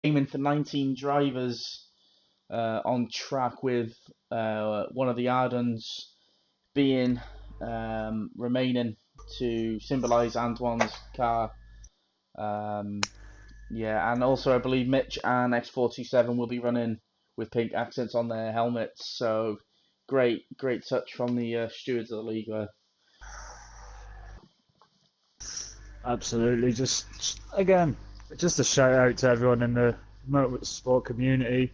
aiming for 19 drivers on track, with one of the Ardens being remaining to symbolise Antoine's car. Yeah, and also I believe Mitch and X427 will be running with pink accents on their helmets. So great touch from the stewards of the league there. Absolutely. Again, just a shout out to everyone in the motorsport community.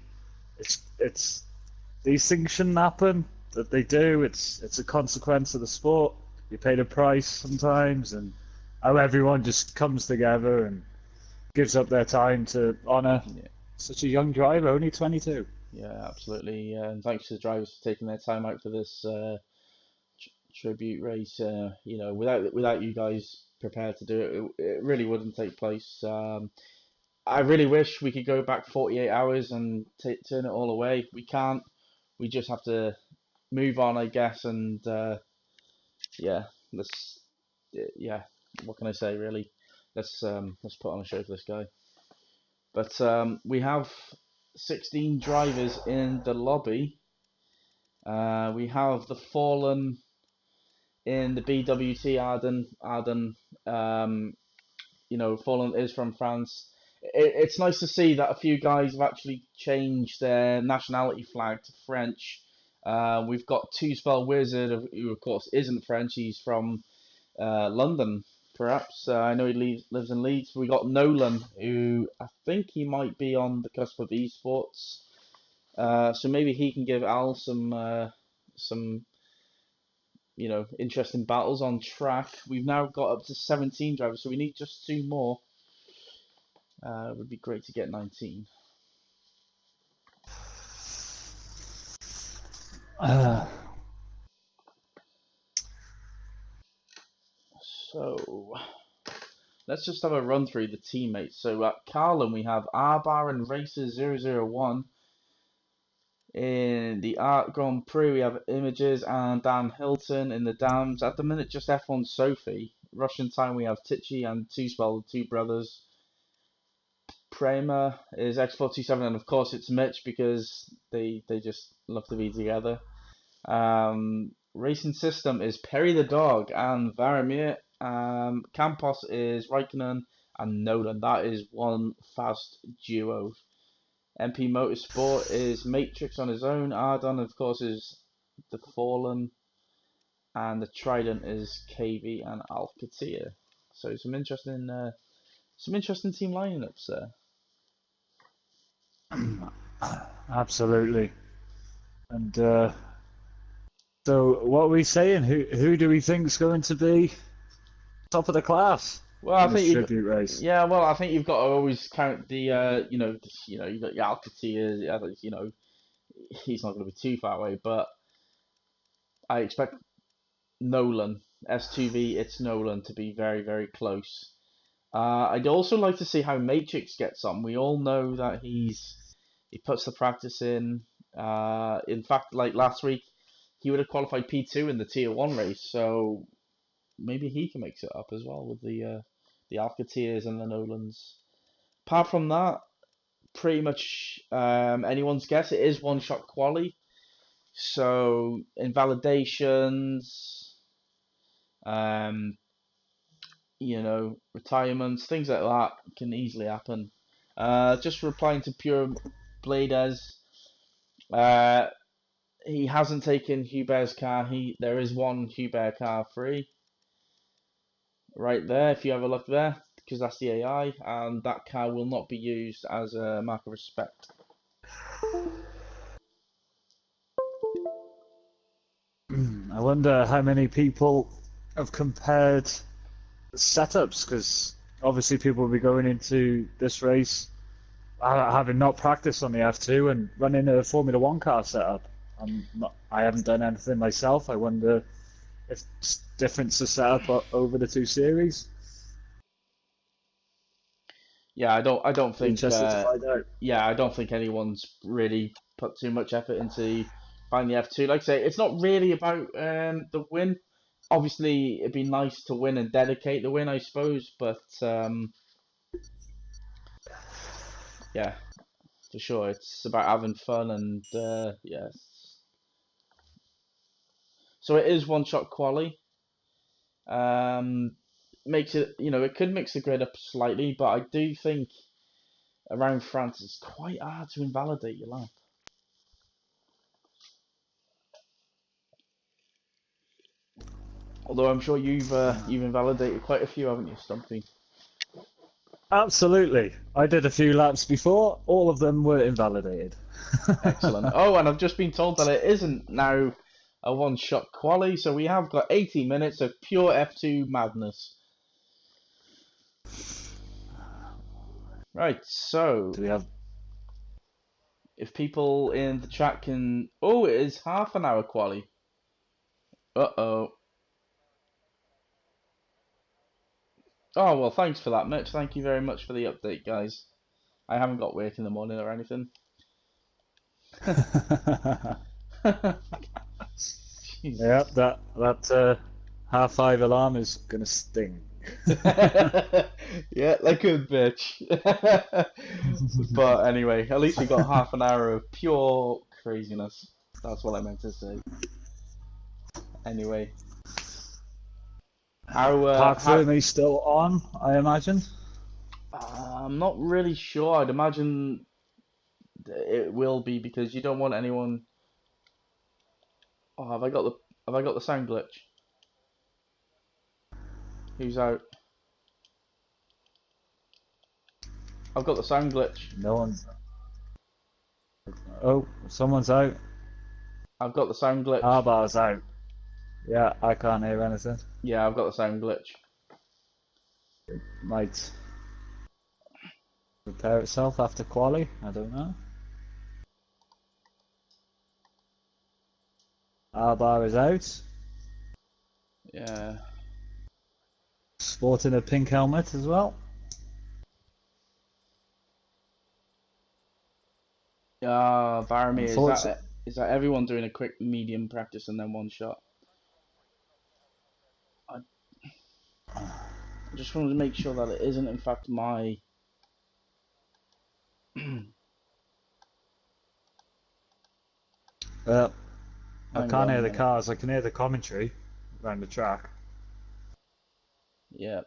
It's these things shouldn't happen, that they do. It's a consequence of the sport. You pay the price sometimes, and how everyone just comes together and gives up their time to honour such a young driver, only 22. Yeah, absolutely. And thanks to the drivers for taking their time out for this tribute race. Without you guys prepared to do it, it really wouldn't take place. I really wish we could go back 48 hours and turn it all away. We can't. We just have to move on, I guess. And yeah, let's yeah. What can I say, really? Let's put on a show for this guy. But we have 16 drivers in the lobby. We have the Fallen in the BWT Arden. Fallen is from France. It's nice to see that a few guys have actually changed their nationality flag to French. We've got Two Spell Wizard, who of course isn't French. He's from London, perhaps. I know he lives in Leeds. We got Nolan, who I think he might be on the cusp of esports. So maybe he can give Al some interesting battles on track. We've now got up to 17 drivers, so we need just 2 more. It would be great to get 19. So let's just have a run through the teammates. So at Carlin we have Arbar and Racer001. In the Art Grand Prix we have Images and Dan Hilton. In the Dams at the minute just F1 Sophie. Russian time we have Tichy and Two Spell, the two brothers. Prema is X427, and of course it's Mitch because they just love to be together. Racing system is Perry the dog and Varamir. Campos is Raikkonen and Nolan. That is one fast duo. MP Motorsport is Matrix on his own. Ardon, of course, is the Fallen, and the Trident is KV and Alcatia. So some interesting team lineups there. Absolutely. And so, what are we saying? Who do we think is going to be top of the class? Well, I think tribute race. yeah. Well, I think you've got to always count the you've got your Alcatia. He's not going to be too far away, but I expect Nolan S2V. It's Nolan to be very very close. I'd also like to see how Matrix gets on. We all know that he puts the practice in. In fact, like last week, he would have qualified P2 in the Tier 1 race, so maybe he can mix it up as well with the Alcatiers and the Nolans. Apart from that, pretty much anyone's guess. It is one shot quali, so invalidations, retirements, things like that can easily happen. Just replying to Pure Blades, he hasn't taken Hubert's car. There is one Hubert car free right there. If you have a look there, because that's the AI, and that car will not be used as a mark of respect. I wonder how many people have compared setups, because obviously people will be going into this race having not practiced on the F2 and running a Formula One car setup. I haven't done anything myself. I wonder if it's different to set up over the 2 series. Yeah, I don't think. Interested to find out. Yeah, I don't think anyone's really put too much effort into finding the F2. Like I say, it's not really about the win. Obviously, it'd be nice to win and dedicate the win, I suppose, but yeah, for sure. It's about having fun and yeah. So it is one shot quali. Um, Makes it, it could mix the grid up slightly, but I do think around France it's quite hard to invalidate your lap. Although I'm sure you've invalidated quite a few, haven't you, Stumpy? Absolutely. I did a few laps before. All of them were invalidated. Excellent. Oh, and I've just been told that it isn't now a one-shot quali, so we have got 80 minutes of pure F2 madness. Right, so Do we have? if people in the chat can... Oh, it is half an hour quali. Uh-oh. Oh, well, thanks for that, Mitch. Thank you very much for the update, guys. I haven't got work in the morning or anything. Jesus. Yep, that 5:30 alarm is gonna sting. Yeah, like a bitch. But anyway, at least we got half an hour of pure craziness. That's what I meant to say. Anyway, Park how Ferme still on, I imagine. I'm not really sure. I'd imagine it will be because you don't want anyone. Oh, have I got the sound glitch? Who's out? I've got the sound glitch. No one's. Oh, someone's out. I've got the sound glitch. Harbar's out. Yeah, I can't hear anything. Yeah, I've got the sound glitch. Might repair itself after quali. I don't know. Harbar is out. Yeah. Sporting a pink helmet as well. Varamir, is Unfortunately, that everyone doing a quick medium practice and then one shot? I just wanted to make sure that it isn't in fact my. I Hang can't on a hear the minute. cars. I can hear the commentary around the track. Yeah.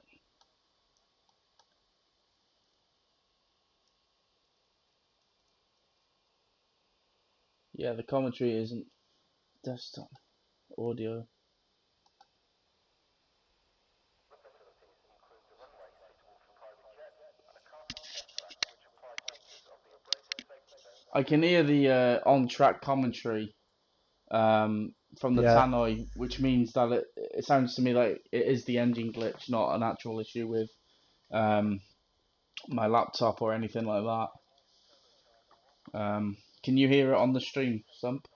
Yeah, the commentary isn't desktop audio. I can hear the on-track commentary from the Yeah, tannoy, which means that it sounds to me like it is the engine glitch, not an actual issue with um, my laptop or anything like that. Can you hear it on the stream, Stump?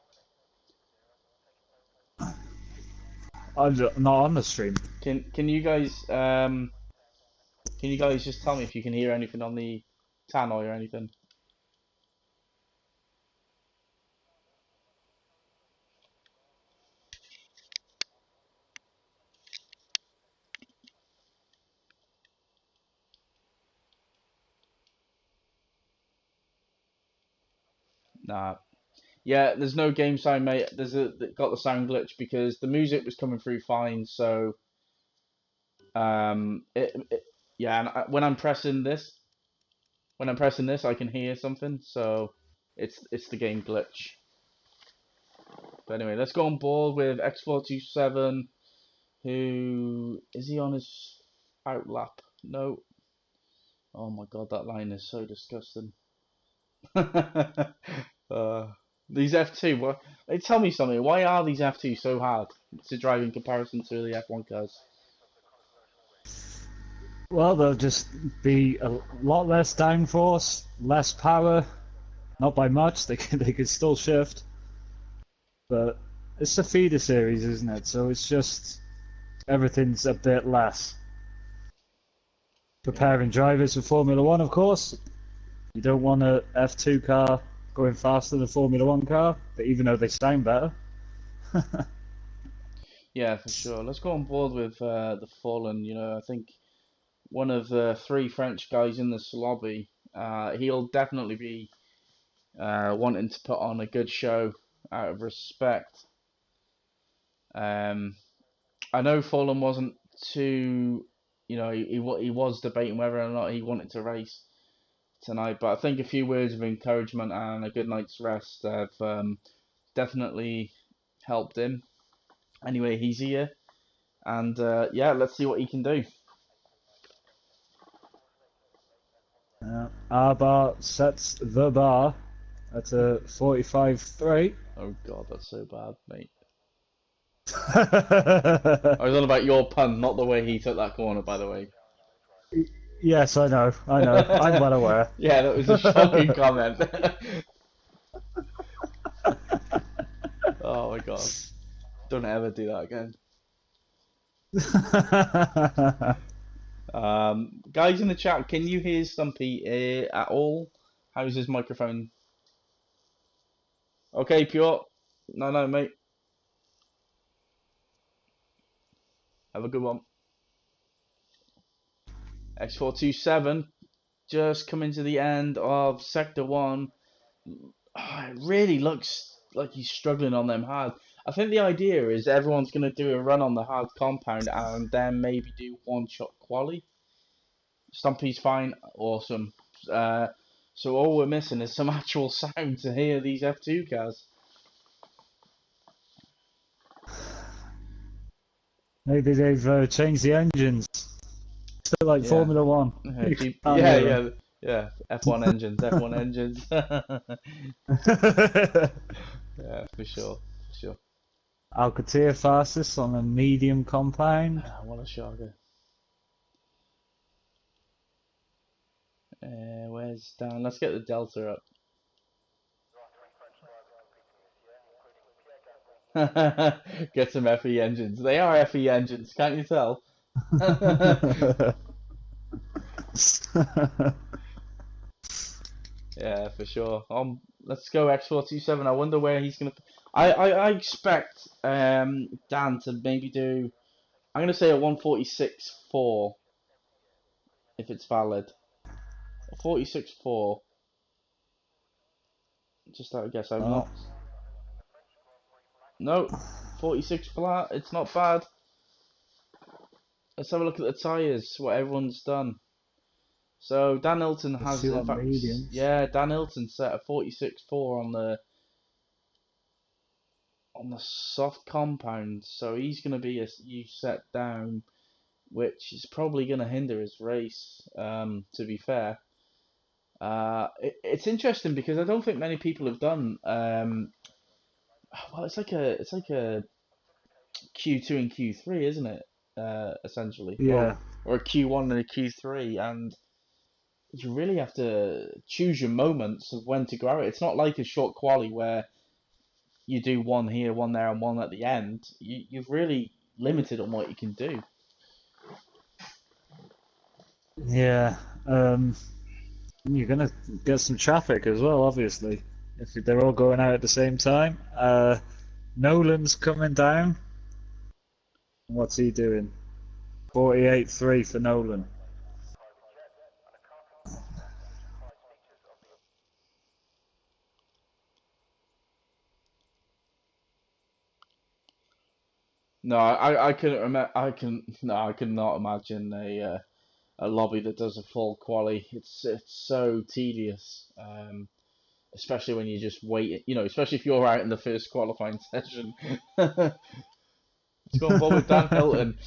I'm not on the stream. Can you guys just tell me if you can hear anything on the tannoy or anything? Nah. Yeah, there's no game sound, mate. Got the sound glitch because the music was coming through fine. So yeah, and when I'm pressing this, I can hear something. So it's the game glitch. But anyway, let's go on board with X427. Who is he on his outlap? No. Oh my god, that line is so disgusting. uh, these F2, what? They tell me something. Why are these F2 so hard to drive in comparison to the F1 cars? Well, there'll just be a lot less downforce, less power. Not by much. They can still shift, but it's a feeder series, isn't it? So it's just everything's a bit less. Yeah, Preparing drivers for Formula One, of course. You don't want a F2 car going faster than a Formula One car, but even though they sound better. yeah, for sure. Let's go on board with the Fallen. I think one of the three French guys in this lobby He'll definitely be wanting to put on a good show out of respect. Um, I know Fulham wasn't too, he was debating whether or not he wanted to race tonight, but I think a few words of encouragement and a good night's rest have definitely helped him. Anyway, he's here, and yeah, let's see what he can do. Our bar sets the bar at a 45.3. Oh God, that's so bad, mate. I was on about your pun, not the way he took that corner, by the way. Yes, I know, I know. I'm well aware. Yeah, that was a shocking comment. Oh my God, don't ever do that again. Guys in the chat, can you hear Stumpy at all? How's his microphone? Okay, pure. No, no, mate. Have a good one. X427 just coming to the end of Sector 1. Oh, it really looks like he's struggling on them hard. I think the idea is everyone's going to do a run on the hard compound and then maybe do one shot quali. Stumpy's fine, awesome. Uh, so all we're missing is some actual sound to hear these F2 cars. Maybe they've changed the engines. It's a bit like Yeah, Formula One. You can't yeah, hear them. yeah, yeah. F1 engines, F1 engines. Yeah, for sure, for sure. Alcatia fastest on a medium compound. What a shocker. Where's Dan? Let's get the Delta up. Get some FE engines. They are FE engines, can't you tell? Yeah, for sure. Let's go X427. I wonder where he's gonna. I expect Dan to maybe do. I'm gonna say a 146.4 if it's valid. 46.4. Just out of guess. I'm Oh, not. No, 46 flat. It's not bad. Let's have a look at the tyres. What everyone's done. So Dan Hilton let's has, see in what fact, mediums. yeah, Dan Hilton set a 46.4 on the soft compound, so he's going to be a you set down, which is probably going to hinder his race. To be fair, it's interesting because I don't think many people have done. Well, it's like a Q2 and Q3, isn't it? Essentially, Yeah, or a Q1 and a Q3, and you really have to choose your moments of when to grow it. It's not like a short quali where you do one here, one there, and one at the end. You've really limited on what you can do. yeah. Um, you're gonna get some traffic as well, obviously, if they're all going out at the same time. Nolan's coming down. What's he doing? 48.3 for Nolan. No, I couldn't remember. I could not imagine a lobby that does a full quali. It's so tedious, especially when you just wait. Especially if you're out in the first qualifying session. Let's go on board with Dan Hilton.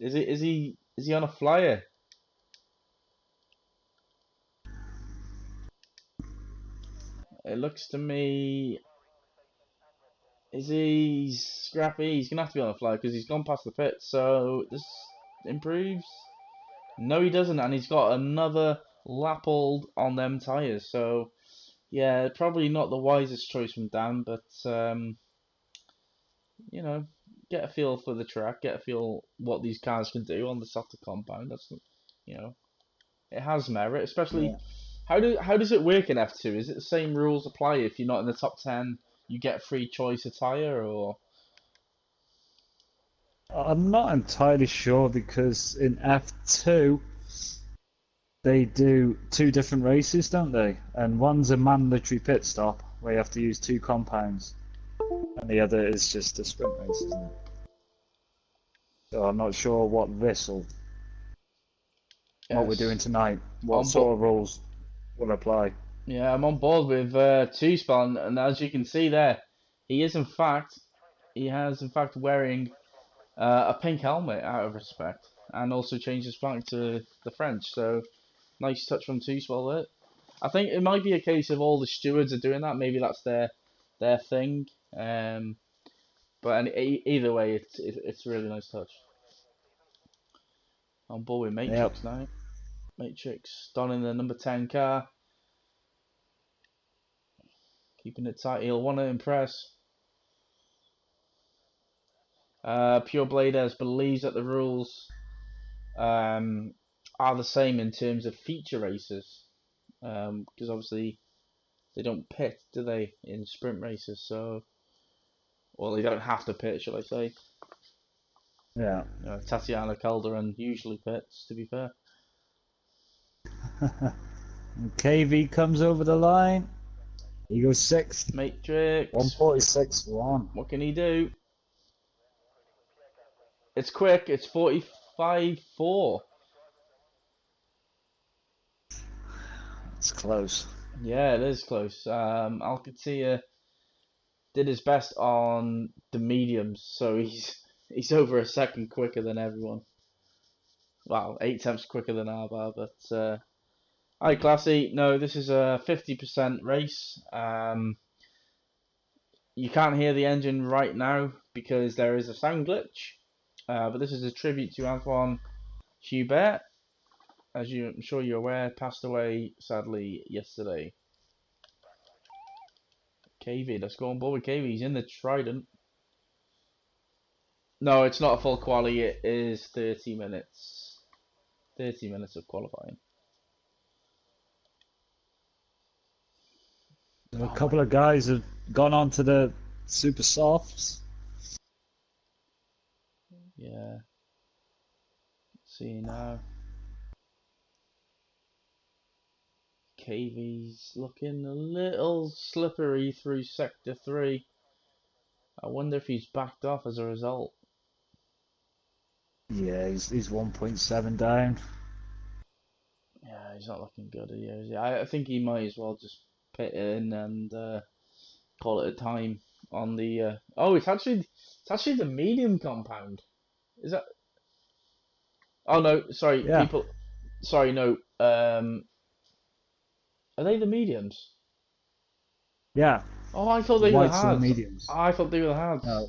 Is he on a flyer? It looks to me. Is he scrappy? He's gonna have to be on a flyer because he's gone past the pit. So this improves. No, he doesn't, and he's got another lap old on them tyres. So yeah, probably not the wisest choice from Dan, but you know, get a feel for the track, get a feel what these cars can do on the softer compound. You know, it has merit, especially Yeah. how does it work in F2? Is it the same rules apply if you're not in the top 10, you get free choice of tyre, or I'm not entirely sure because in F2 They do two different races, don't they? And one's a mandatory pit stop where you have to use two compounds, and the other is just a sprint race, isn't it? So I'm not sure what we're doing Yes. tonight, what On board. sort of rules will apply. Yeah, I'm on board with two spell, and as you can see there, he is in fact he has in fact wearing a pink helmet out of respect, and also changed his flag to the French. So nice touch from two spell there. I think it might be a case of all the stewards are doing that. Maybe that's their thing. But either way, it's a really nice touch. On board with Yep. Matrix now. Matrix donning the number 10 car, keeping it tight. He'll want to impress. Pure Bladers believes that the rules are the same in terms of feature races, because obviously they don't pit, do they, in sprint races? So, well, they don't have to pit, shall I say? Yeah. Tatiana Calderon usually pits, to be fair. And KV comes over the line. He goes sixth. Matrix, 146.1. what can he do? It's quick. It's 45.4. It's close. Yeah, it is close. Alcatia did his best on the mediums, so he's over a second quicker than everyone. Wow, 8 tenths quicker than Arbar, but hi Classy. No, this is a 50% race. You can't hear the engine right now because there is a sound glitch. But this is a tribute to Anthoine Hubert, as I'm sure you're aware, passed away sadly yesterday. KV, let's go on board with KV. He's in the Trident. No, it's not a full quali. It is 30 minutes. 30 minutes of qualifying. So a Oh my. couple of guys have gone on to the super softs. Yeah. Let's see now. KV's looking a little slippery through sector 3. I wonder if he's backed off as a result. Yeah, he's 1.7 down. Yeah, he's not looking good, is he? I think he might as well just pit in and call it a time on the. Oh, it's actually the medium compound. Is that? Oh no, sorry, Yeah, people. Sorry, no. Are they the mediums? yeah. Oh, I thought The they were the whites are the hards. mediums. I thought they were the hards. No,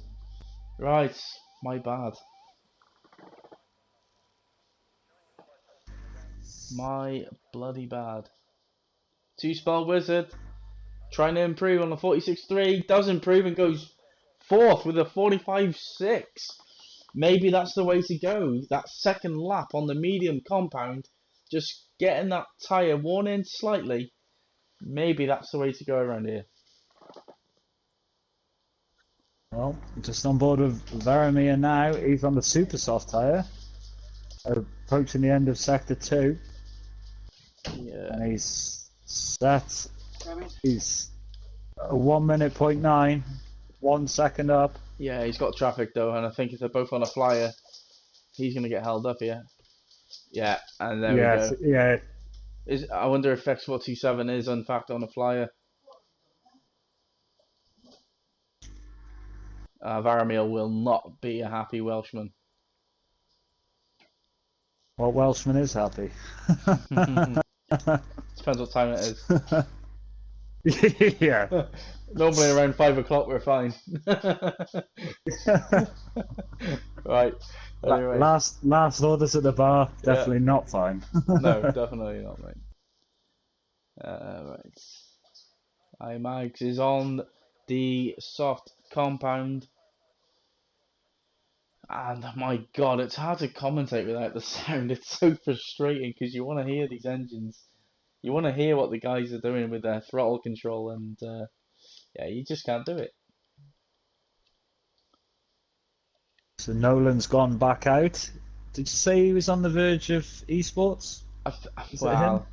Right, my bad. My bloody bad. Two spell wizard trying to improve on the 46.3, does improve and goes fourth with a 45.6. Maybe that's the way to go. That second lap on the medium compound, just getting that tyre worn in slightly. Maybe that's the way to go around here. well, just on board with Varamir now. He's on the super soft tyre, approaching the end of sector 2, Yeah, and he's set. He's a 1 minute point 9, 1 second up. yeah, he's got traffic though, and I think if they're both on a flyer, he's gonna get held up here. Yeah, and there we Yes, go. yeah. I wonder if X427 is in fact on a flyer. Varamil will not be a happy Welshman. Well, Welshman is happy. Depends what time it is. Yeah. Normally around 5 o'clock we're fine. Right. Anyway, Last orders at the bar, yeah. definitely not fine. No, definitely not, mate. Right. IMAX is on the soft compound. And my god, it's hard to commentate without the sound. It's so frustrating because you want to hear these engines. You want to hear what the guys are doing with their throttle control, and yeah, you just can't do it. So Nolan's gone back out. Did you say he was on the verge of esports? Is it him? Well,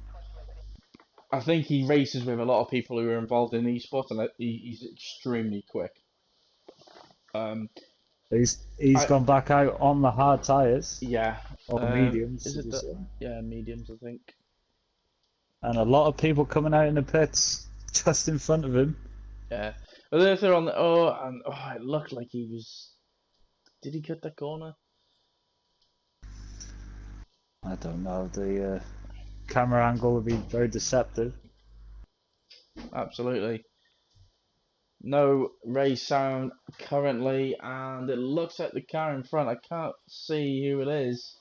I think he races with a lot of people who are involved in esports, and he's extremely quick. Um, He's I gone back out on the hard tires yeah. or mediums, Is did it you the say? yeah mediums? I think. And a lot of people coming out in the pits just in front of him. Yeah, but they're on the it looked like he was. Did he cut the corner? I don't know. The camera angle would be very deceptive. Absolutely. No race sound currently, and it looks like the car in front. I can't see who it is.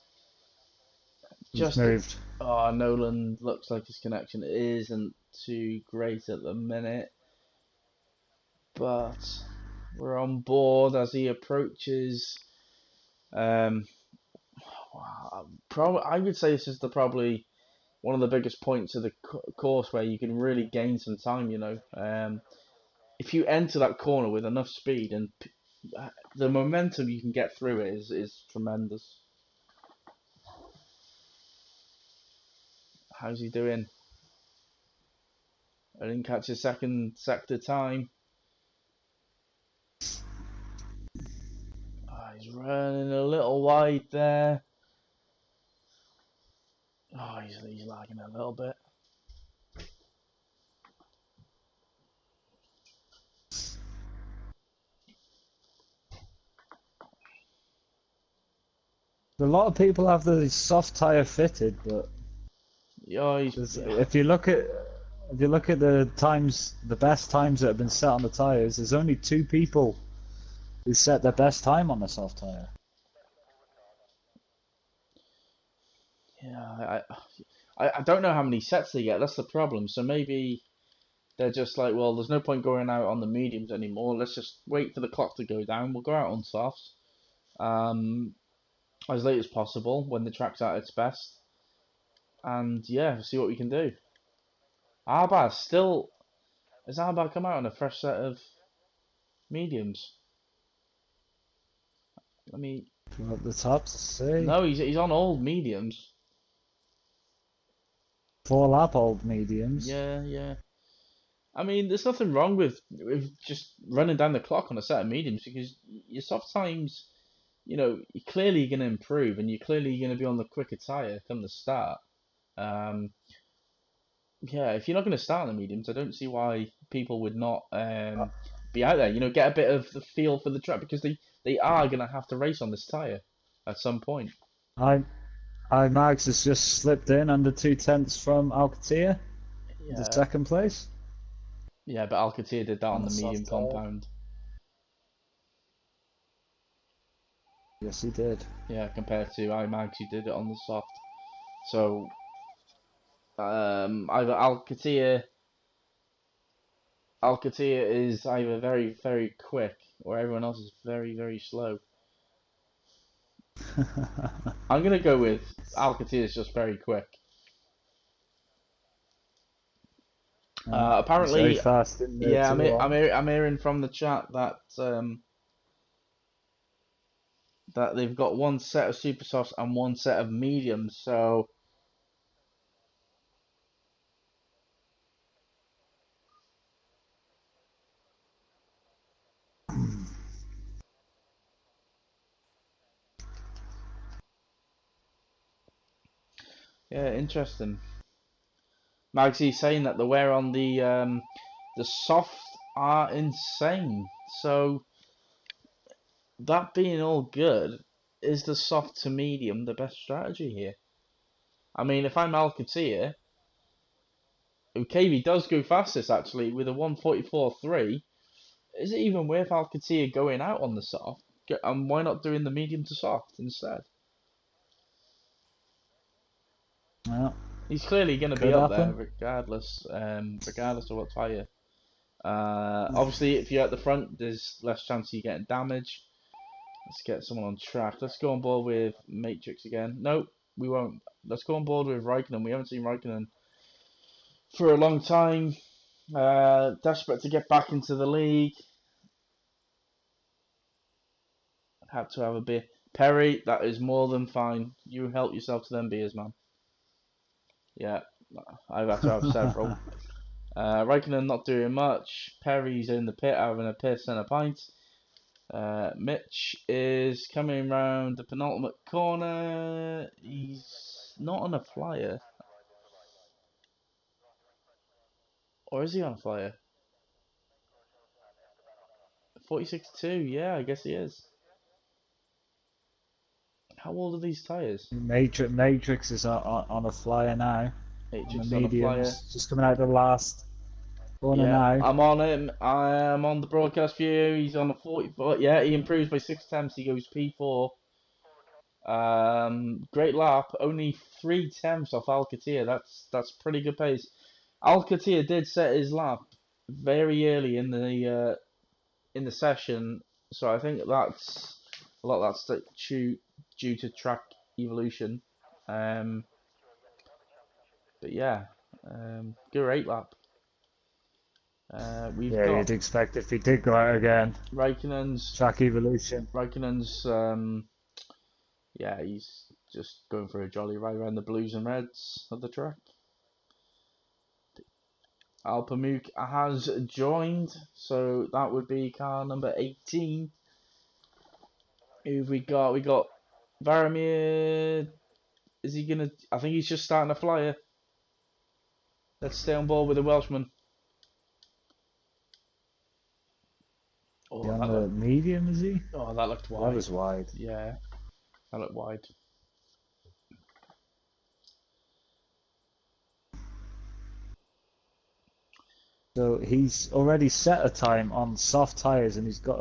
He's Just moved. Nolan looks like his connection isn't too great at the minute, but we're on board as he approaches. Um, probably I would say this is probably one of the biggest points of the course where you can really gain some time. If you enter that corner with enough speed and the momentum you can get through it is tremendous. How's he doing? I didn't catch his second sector time. Oh, he's running a little wide there. Oh, he's lagging a little bit. A lot of people have the soft tire fitted, but Oh, he's if you look at the times, the best times that have been set on the tires, there's only two people who set their best time on the soft tire. yeah. I don't know how many sets they get. That's the problem. So maybe they're just like, well, there's no point going out on the mediums anymore. Let's just wait for the clock to go down. We'll go out on softs. Um, as late as possible when the track's at its best, and yeah, see what we can do. Arba still has Arba come out on a fresh set of mediums? I mean, Go up the top to see. no, he's on old mediums. 4 lap old mediums. Yeah, yeah. I mean, there's nothing wrong with just running down the clock on a set of mediums because your soft times, you're clearly going to improve and you're clearly going to be on the quicker tire come the start. Um, yeah, if you're not going to start on the mediums, I don't see why people would not be out there. Get a bit of the feel for the track because they are going to have to race on this tire at some point. I Max has just slipped in under 2 tenths from Alcatia into Yeah, second place yeah, but Alcatia did that on on the the medium soft tire. compound. Yes, he did. Yeah, compared to IMAX, who did it on the soft. So either Alcatia is either very very quick or everyone else is very very slow. I'm gonna go with Alcatia is just very quick. He's very Apparently, fast in the yeah, Toulon. I'm hearing from the chat that they've got one set of super softs and one set of mediums. So yeah, interesting. Magsy's saying that the wear on the soft are insane. So that being all good, is the soft to medium the best strategy here? I mean, if I'm Alcatia, Ukavi does go fastest actually with a 144.3. Is it even worth Alcatia going out on the soft? And why not doing the medium to soft instead? Yeah, He's clearly going to be could up there happen. regardless of what tire. Obviously, if you're at the front, there's less chance of you getting damage. Let's get someone on track. Let's go on board with Matrix again. Nope, we won't. Let's go on board with Raikkonen. We haven't seen Raikkonen for a long time. Desperate to get back into the league. Had to have a beer. Perry, that is more than fine. You help yourself to them beers, man. Yeah, I've had to have several. Raikkonen not doing much. Perry's in the pit having a piss and a pint. Mitch is coming round the penultimate corner. He's not on a flyer. Or is he on a flyer? 46.2, yeah, I guess he is. How old are these tyres? Matrix is on a flyer now. On the Matrix on a flyer. mediums, just coming out the last corner Yeah, now. I'm on him. I am on the broadcast view. He's on a 40, but yeah, he improves by 6 tenths. He goes P4. Great lap. Only 3 tenths off Alcatia. That's pretty good pace. Alcatia did set his lap very early in the session, so I think that's a lot of that's due to track evolution. Um, but yeah, great lap. We've Yeah, got you'd expect if he did go out again, Raikkonen's track evolution. Raikkonen's yeah, he's just going for a jolly ride around the blues and reds of the track. Alpamuk has joined, so that would be car number 18. Who've we got? We got Varamir. Is he gonna? I think he's just starting a flyer. Let's stay on board with the Welshman. He Oh, on the medium, is he? that looked That wide. was wide. Yeah, that looked wide. So he's already set a time on soft tires, and he's got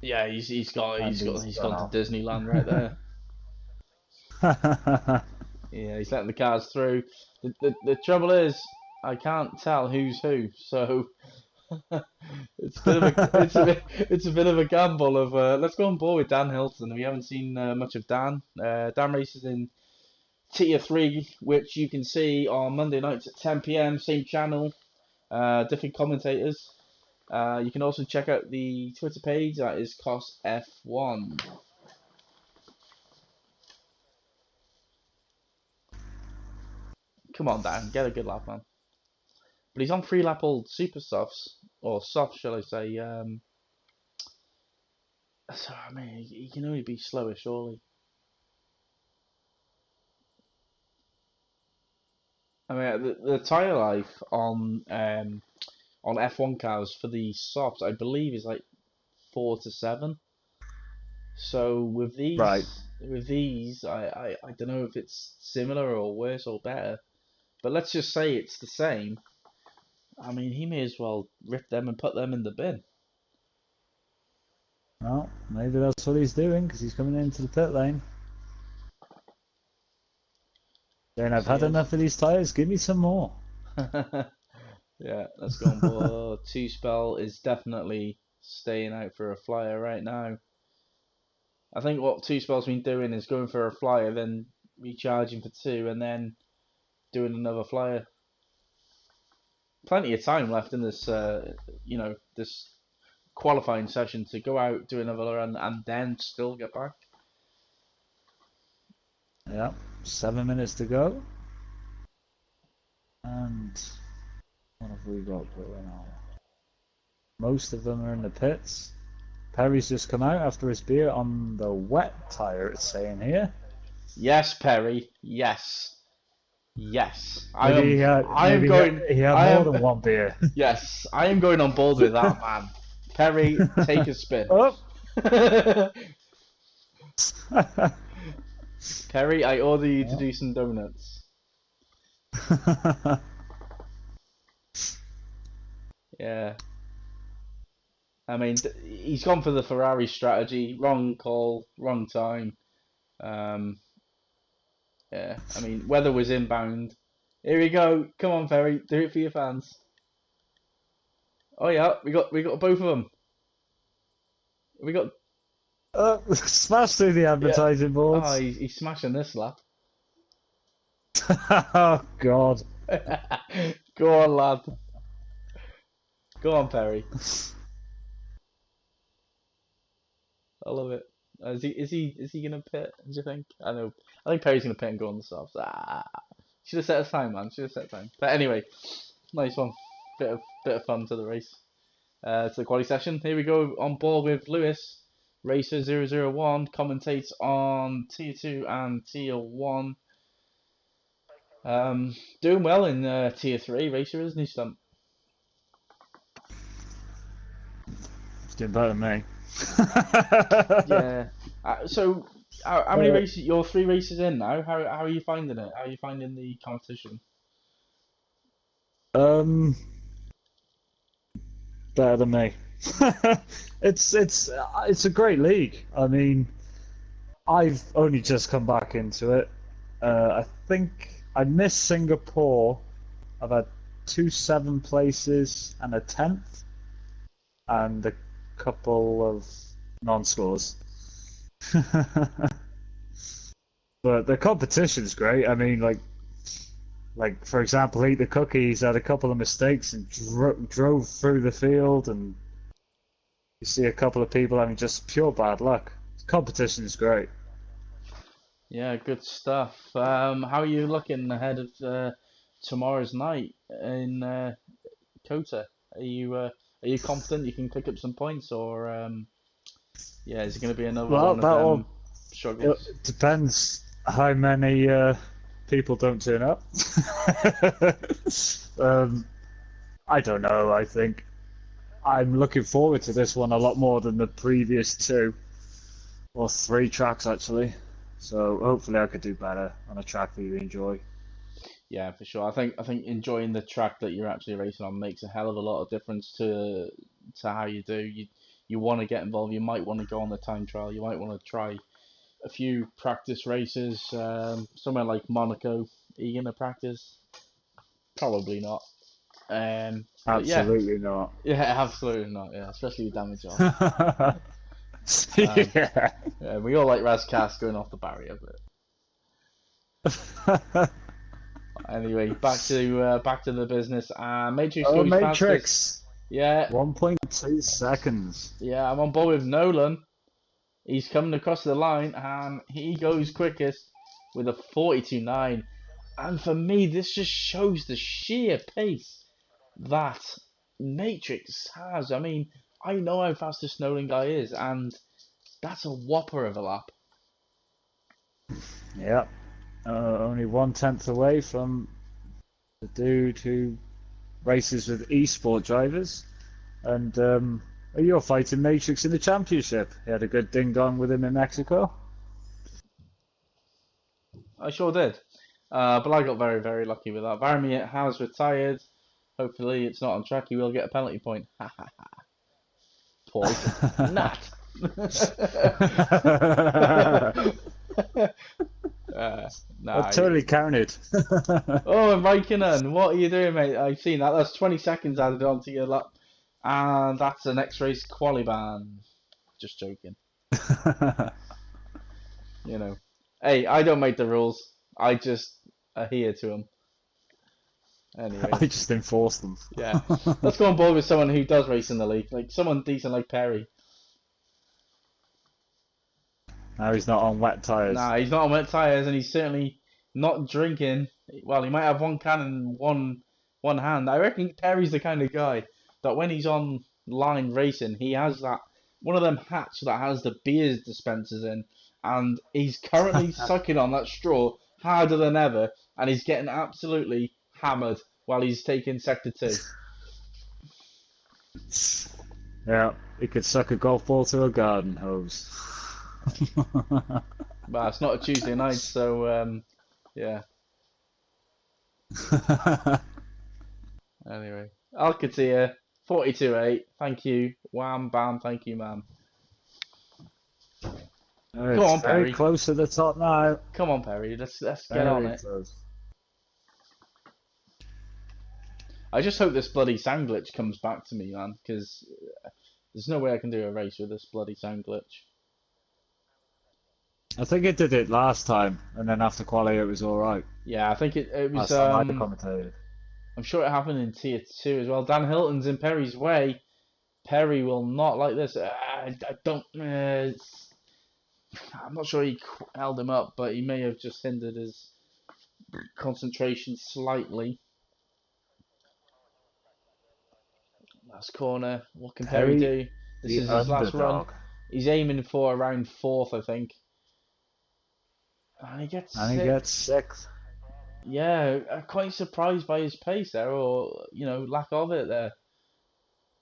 Yeah, and he's he's gone gone to off. Disneyland right there. Yeah, he's letting the cars through. The trouble is, I can't tell who's who, so it's a bit of a gamble of let's go on board with Dan Hilton. We haven't seen much of Dan. Dan races in Tier 3, which you can see on Monday nights at 10 p.m. Same channel, different commentators. You can also check out the Twitter page that is COS F1. Come on, Dan, get a good lap, man. But he's on 3 lap old super softs, or soft, shall I say. So I mean, he can only be slower, surely. I mean, the tire life on F1 cars for the softs, I believe, is like 4 to 7. So Right. with these, I don't know if it's similar or worse or better, but let's just say it's the same. I mean, he may as well rip them and put them in the bin. Well, maybe that's what he's doing because he's coming into the pit lane. Saying, I've Yes, he had is. enough of these tires. Give me some more. Yeah, let's go on board. Two Spell is definitely staying out for a flyer right now. I think what Two Spell's been doing is going for a flyer, then recharging for two, and then doing another flyer. Plenty of time left in this, this qualifying session to go out, do another run, and then still get back. Yeah, 7 minutes to go. And what have we got going on? Most of them are in the pits. Perry's just come out after his beer on the wet tyre, it's saying here. Yes, Perry. Yes, yes. I am Maybe going. he had I more am. than one beer. Yes, I am going on board with that man. Perry, take a spin. Oh! Perry, I order you to Oh. do some donuts. Yeah. I mean, he's gone for the Ferrari strategy. Wrong call, wrong time. Um, yeah. I mean, weather was inbound. Here we go. Come on, Perry, do it for your fans. Oh yeah, we got both of them. We got Smash through the yeah. advertising Oh, boards. he's smashing this lap. Oh, God. Go on, lad. Go on, Perry. I love it. Is he gonna pit? Do you think? I know. I think Perry's gonna pit and go on the softs. Ah. Should have set a time, man. Should have set a time. But anyway, nice one. Bit of fun to the race. To the quali session. Here we go on board with Lewis. Racer 001 commentates on Tier 2 and Tier 1. Doing well in Tier 3 Racer, isn't he, Stump? It's doing better than me. Yeah. So, how many races? You're 3 races in now. How are you finding it? How are you finding the competition? Um, Better than me. It's a great league. I mean, I've only just come back into it. I think I missed Singapore. I've had 2 7th places and a 10th, and a couple of non-scores. But the competition's great. I mean, like for example, Eat the Cookies had a couple of mistakes and drove through the field, and you see a couple of people having just pure bad luck. The competition's great. Yeah, good stuff. How are you looking ahead of tomorrow's night in Kota? Are you confident you can pick up some points, or yeah, is it going to be another Well, one of that all them struggles? it depends how many people don't turn up. um, I don't know. I think I'm looking forward to this one a lot more than the previous 2 or 3 tracks actually. So hopefully I could do better on a track that you enjoy. Yeah, for sure. I think enjoying the track that you're actually racing on makes a hell of a lot of difference to how you do. You want to get involved. You might want to go on the time trial. You might want to try a few practice races. Somewhere like Monaco. Are you gonna practice? Probably not. But yeah, Absolutely not. yeah, absolutely not. Yeah, especially with damage off. Um, Yeah. yeah, we all like Razcast going off the barrier, but anyway, back to the business. Matrix Oh, goes fastest. Matrix. Yeah, 1.2 seconds. yeah, I'm on board with Nolan. He's coming across the line and he goes quickest with a 42.9. And for me, this just shows the sheer pace that Matrix has. I mean, I know how fast this Nolan guy is, and that's a whopper of a lap. Yep. Only 1/10 away from the dude who races with esport drivers. And you're fighting Matrix in the championship. He had a good ding dong with him in Mexico. I sure did. But I got very, very lucky with that. Varamiet has retired. Hopefully, it's not on track. He will get a penalty point. Ha ha ha. Pause. Nat. That Nah. totally counted. Oh, and Raikkonen, what are you doing, mate? I've seen that. That's 20 seconds added onto your lap. And that's the next race quali ban. Just joking. You know. Hey, I don't make the rules. I just adhere to them. I Anyway, just enforce them. yeah. Let's go on board with someone who does race in the league. Like someone decent like Perry. Now he's not on wet tires. Nah, he's not on wet tyres and he's certainly not drinking. Well, he might have one can in one hand. I reckon Perry's the kind of guy that when he's on line racing, he has that one of them hats that has the beer dispensers in, and he's currently sucking on that straw harder than ever, and he's getting absolutely hammered while he's taking sector 2. Yeah, he could suck a golf ball through a garden hose. But it's not a Tuesday night, so yeah. Anyway, Alcatia 42.8. Thank you. Wham bam. Thank you, man. Come It's on, very Perry. close to the top now. Come on, Perry. Let's get on Very it. close. I just hope this bloody sound glitch comes back to me, man, because there's no way I can do a race with this bloody sound glitch. I think it did it last time, and then after quali it was all right. Yeah, I think it was. Last time I commentated. I'm sure it happened in tier 2 as well. Dan Hilton's in Perry's way. Perry will not like this. I don't. I'm not sure he held him up, but he may have just hindered his concentration slightly. Last corner. What can Perry Perry, do? This the is his last run. underdog. He's aiming for around fourth, I think. And he gets And he sixth. gets sixth. Yeah, I'm quite surprised by his pace there, or lack of it there.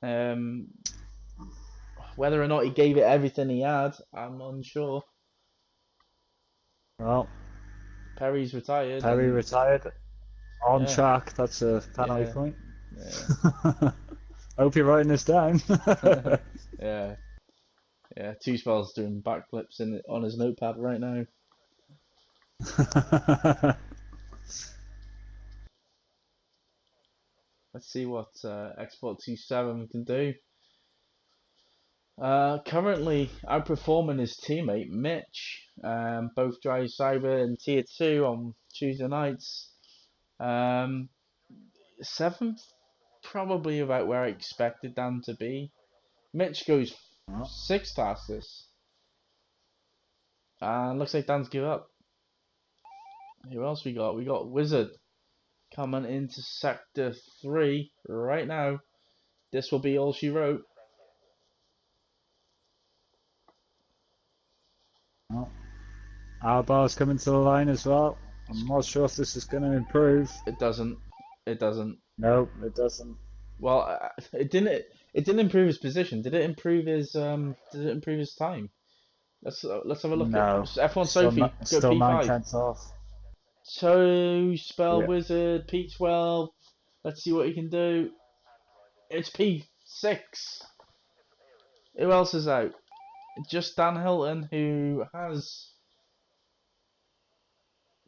Um, whether or not he gave it everything he had, I'm unsure. Well, Perry's retired, Perry and retired. On yeah, track, that's a penalty yeah, point. yeah, I hope you're writing this down. yeah, yeah. Two spells doing backflips on his notepad right now. Let's see what Export 27 can do. Currently outperforming his teammate Mitch. Both drive cyber in tier 2 on Tuesday nights. Seventh, probably about where I expected Dan to be. Mitch goes Well, sixth fastest. And looks like Dan's give up. Who else we got? We got Wizard coming into sector 3 right now. This will be all she wrote. well, our bar's coming to the line as well. I'm not sure if this is going to improve. It doesn't. It doesn't. Nope, it doesn't. Well, it didn't. It didn't improve his position. Did it improve his? Did it improve his time? Let's have a look at No, F1 still Sophie. not, Go still nine P5. tenths off. So spell Yeah, wizard P12. Let's see what he can do. It's P6. Who else is out? Just Dan Hilton, who has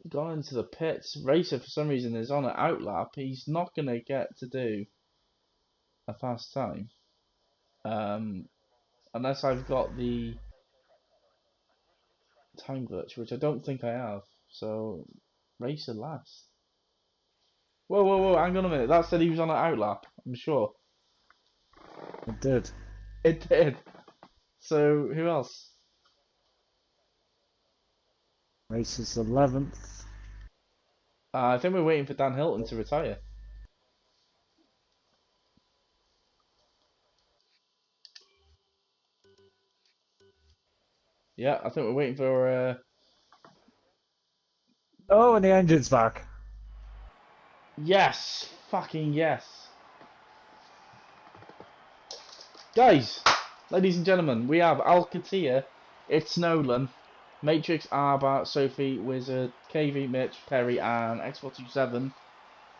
gone into the pits. Racer for some reason is on an outlap. He's not gonna get to do a fast time, um, unless I've got the time glitch, which I don't think I have. So Racer last. Whoa, whoa, whoa! Hang on a minute. That said he was on an outlap. I'm sure it did. it did. So who else? Race is 11th. I think we're waiting for Dan Hilton to retire. Yeah, I think we're waiting for. Oh, and the engine's back. Yes, fucking yes, guys, ladies and gentlemen, we have Alcatia, It's Nolan, Matrix, Arba, Sophie, Wizard, KV, Mitch, Perry, and X427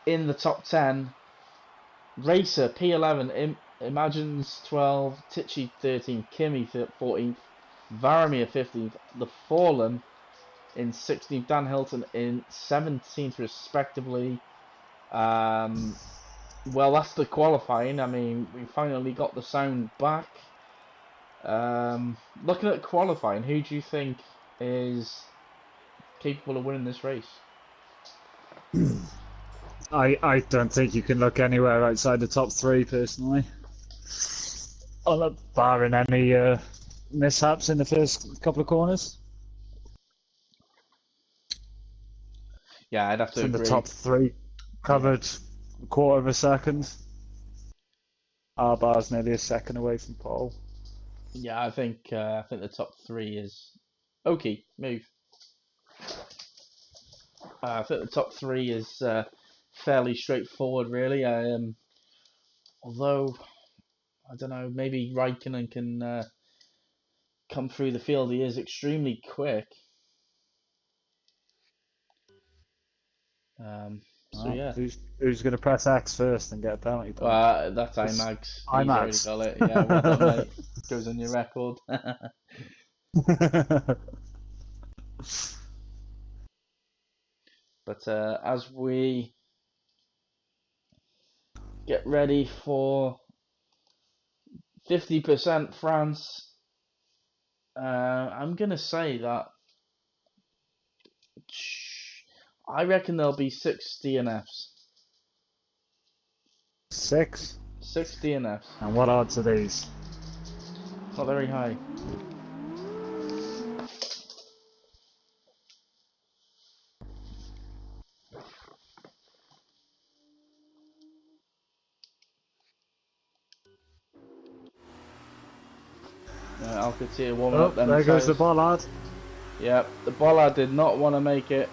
in the top 10. Racer P11, Imagines 12, Titchy 13, Kimmy 14th, Varamir 15th, The Fallen in 16th, Dan Hilton in 17th, respectively. Well, that's the qualifying. I mean, we finally got the sound back. Looking at qualifying, who do you think is capable of winning this race? I don't think you can look anywhere outside the top three, personally. Barring any mishaps in the first couple of corners. Yeah, I'd have to It's in the agree. top three, Yeah, covered a quarter of a second. Our bar's nearly a second away from pole. yeah, I think the top 3 is okay. Move. I think the top 3 is fairly straightforward, really. Although I don't know, maybe Raikkonen can come through the field. He is extremely quick. So Well, yeah. who's going to press X first and get a penalty point? That's It's IMAX. He's already IMAX. got it. Yeah, well done, mate. Goes on your record. But as we get ready for 50% France, I'm gonna say that I reckon there'll be 6 DNFs. Six. 6 DNFs. And what odds are these? Not very high. Alcatia warming Oh, up them there goes the tyres. bollard. Yeah, the bollard did not want to make it.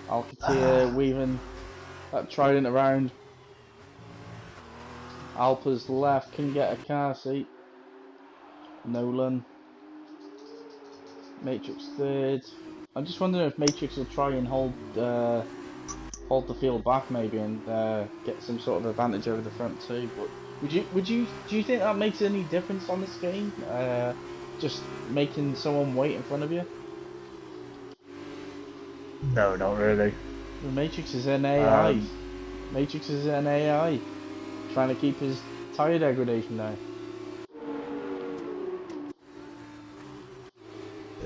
Alcatia weaving that trident around. Alpa's left, couldn't get a car seat. Nolan. Matrix third. I'm just wondering if Matrix will try and hold the field back maybe and get some sort of advantage over the front too. But do you think that makes any difference on this game? Just making someone wait in front of you? No, not really. The Matrix is an AI. Um, Matrix is an AI trying to keep his tire degradation down.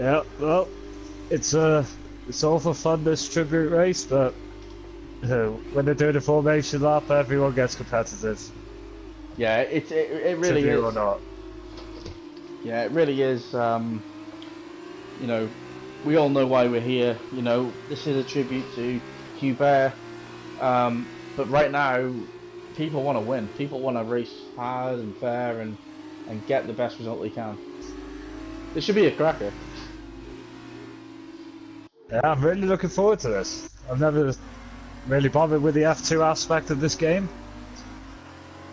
yeah, well, it's all for fun, this tribute race, but when they're doing a formation lap, everyone gets competitive. Yeah, it really tribute is. or not. Yeah, it really is. You know, we all know why we're here. You know, this is a tribute to Hubert. But right now, people want to win. People want to race hard and fair and get the best result they can. This should be a cracker. Yeah, I'm really looking forward to this. I've never really bothered with the F2 aspect of this game.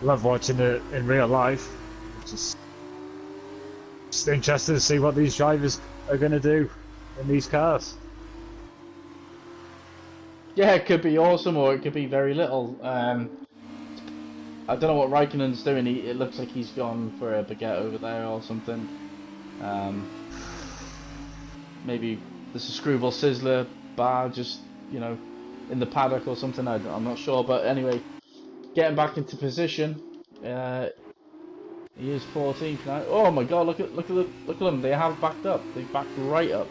Love watching it in real life. Just interested to see what these drivers are going to do in these cars. Yeah, it could be awesome or it could be very little. I don't know what Raikkonen's doing. It looks like he's gone for a baguette over there or something. Maybe there's a screwball sizzler bar just, you know, in the paddock or something. I'm not sure. But anyway, getting back into position. He is 14th now. Oh my God! Look at them. They have backed up. They backed right up.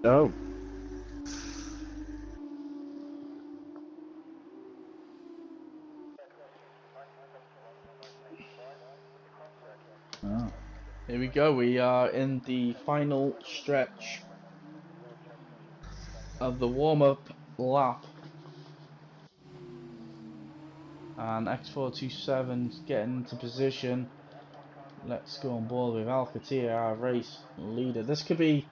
Oh. Oh. Here we go. We are in the final stretch of the warm-up lap. And X427's getting into position. Let's go on board with Alcatia, our race leader. This could be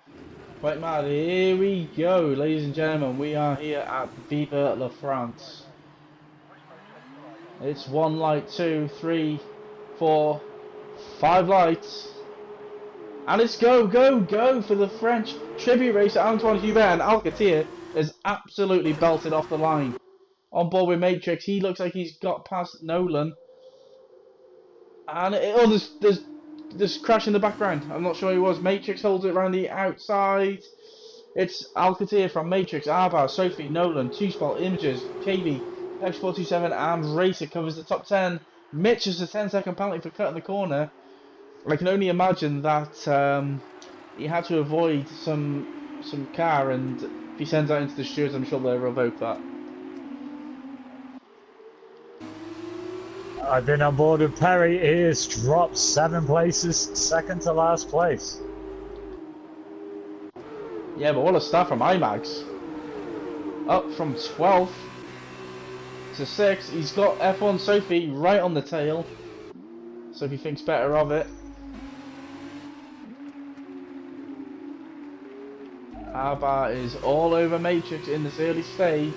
quite mad. Here we go, ladies and gentlemen. We are here at Viva la France. It's 1 light, 2, 3, 4, 5 lights. And it's go, go, go for the French tribute race at Anthoine Hubert. And Alcatia is absolutely belted off the line. On board with Matrix, he looks like he's got past Nolan. And there's crash in the background. I'm not sure who it was. Matrix holds it around the outside. It's Alcatia from Matrix, Arba, Sophie, Nolan, 2Spot, Images, KB, X427, and Racer covers the top 10. Mitch is a 10-second penalty for cutting the corner. I can only imagine that he had to avoid some car, and if he sends that into the stewards, I'm sure they'll revoke that. I've been on board with Perry. He has dropped 7 places, second to last place. Yeah, but what a start from IMAX. Up from 12th to 6th. He's got F1 Sophie right on the tail. Sophie thinks better of it. Arba is all over Matrix in this early stage.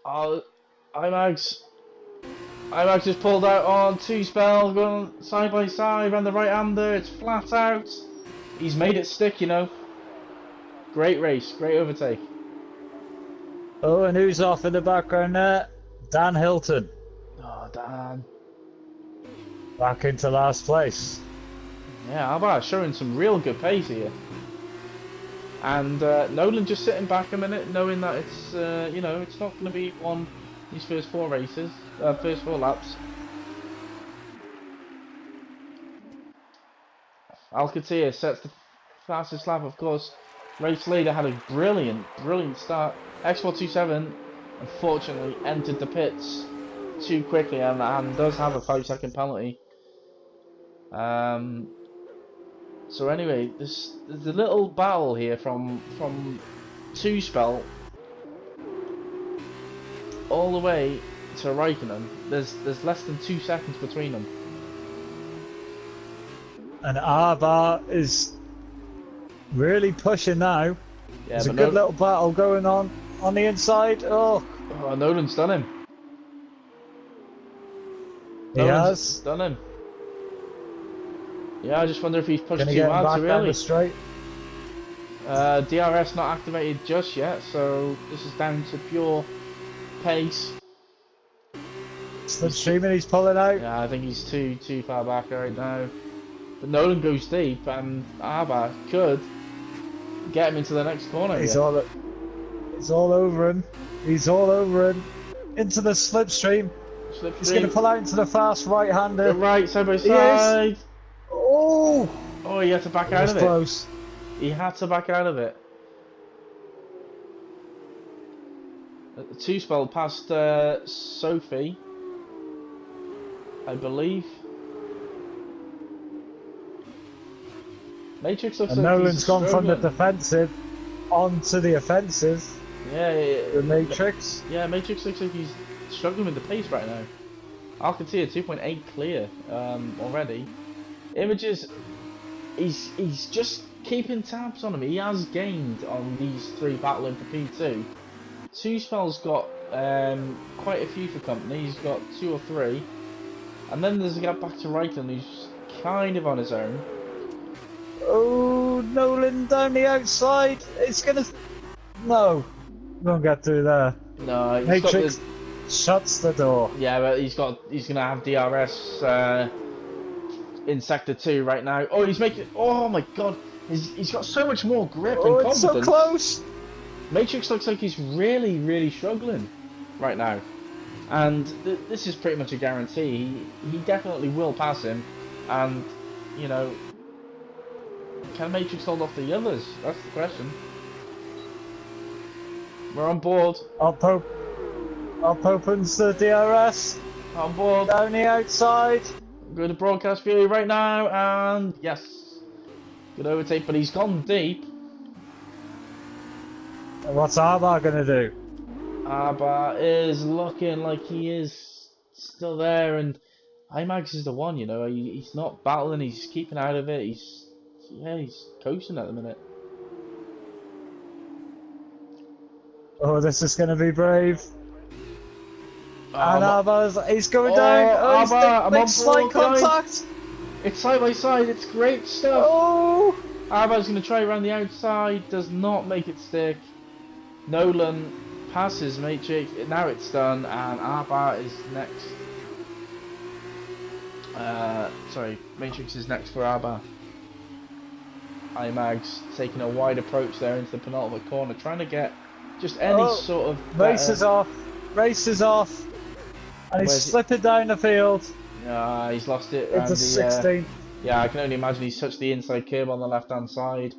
Oh, IMAX just pulled out on 2Spell, going side by side, around the right hander, it's flat out. He's made it stick, you know. Great race, great overtake. Oh, and who's off in the background there? Dan Hilton. Oh, Dan. Back into last place. Yeah, Arba showing some real good pace here. And Nolan just sitting back a minute, knowing that it's, you know, it's not going to be one these first 4 races, first 4 laps. Alcatia sets the fastest lap, of course. Race leader had a brilliant start. X427 unfortunately entered the pits too quickly and does have a 5-second penalty. So anyway, there's a little battle here from two spell all the way to Raikkonen. There's less than 2 seconds between them. And R.I.P is really pushing now. Yeah, There's a good little battle going on the inside. Oh, Nolan's done him. he has done him. Yeah, I just wonder if he's pushed Can he too get him hard back too down early. the straight? DRS not activated just yet, so this is down to pure pace. Slipstreaming, he's pulling out. Yeah, I think he's too far back right now. But Nolan goes deep, and Arba could get him into the next corner. He's all over him. He's all over him. Into the slipstream. He's going to pull out into the fast right-hander. Right, side by side. Oh! Oh, he had to back out of it. Close. He had to back out of it. Two spell past Sophie, I believe. Matrix looks and like Nolan's gone from the defensive onto the offensive. Yeah, the Matrix. Yeah, Matrix looks like he's struggling with the pace right now. Alcatia 2.8 clear already. Images, he's just keeping tabs on him. He has gained on these three battling for P2. Two spells got quite a few for company. He's got 2 or 3, and then there's a gap back to Raikkonen, who's kind of on his own. Oh, Nolan down the outside. It's gonna. No, won't get through there. No, Matrix shuts the door. Yeah, but he's gonna have DRS in sector 2 right now. Oh, he's making. Oh my God, he's got so much more grip and confidence. It's so close. Matrix looks like he's really struggling right now, and this is pretty much a guarantee. He definitely will pass him, and you know, can Matrix hold off the others? That's the question. We're on board. Up opens the DRS. On board. Down the outside. I'm going to broadcast for you right now, and yes, good overtake, but he's gone deep. What's R.I.P gonna do? R.I.P is looking like he is still there, and IMAX is the one. You know, he's not battling. He's keeping out of it. He's coasting at the minute. Oh, this is gonna be brave. And R.I.P he's going down. Oh, he's big slide contact. It's side by side. It's great stuff. Oh! R.I.P's going to try around the outside. Does not make it stick. Nolan passes Matrix. Now it's done, and R.I.P is next. Sorry, Matrix is next for R.I.P. IMAG's taking a wide approach there into the penultimate corner, trying to get just any sort of races off, and he's slipping down the field. He's lost it. It's a 16. Yeah, I can only imagine he's touched the inside curb on the left hand side.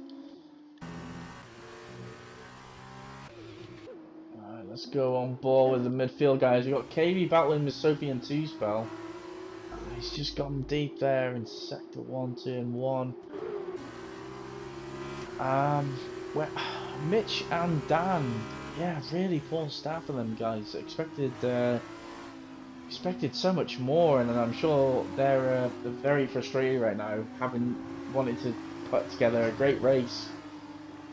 Alright, let's go on board with the midfield guys. We've got KV battling with Sophie and 2 spell. He's just gone deep there in sector 1, 2 and 1. Where Mitch and Dan, yeah, really poor start for them guys. Expected so much more, and I'm sure they're very frustrated right now, having wanted to put together a great race.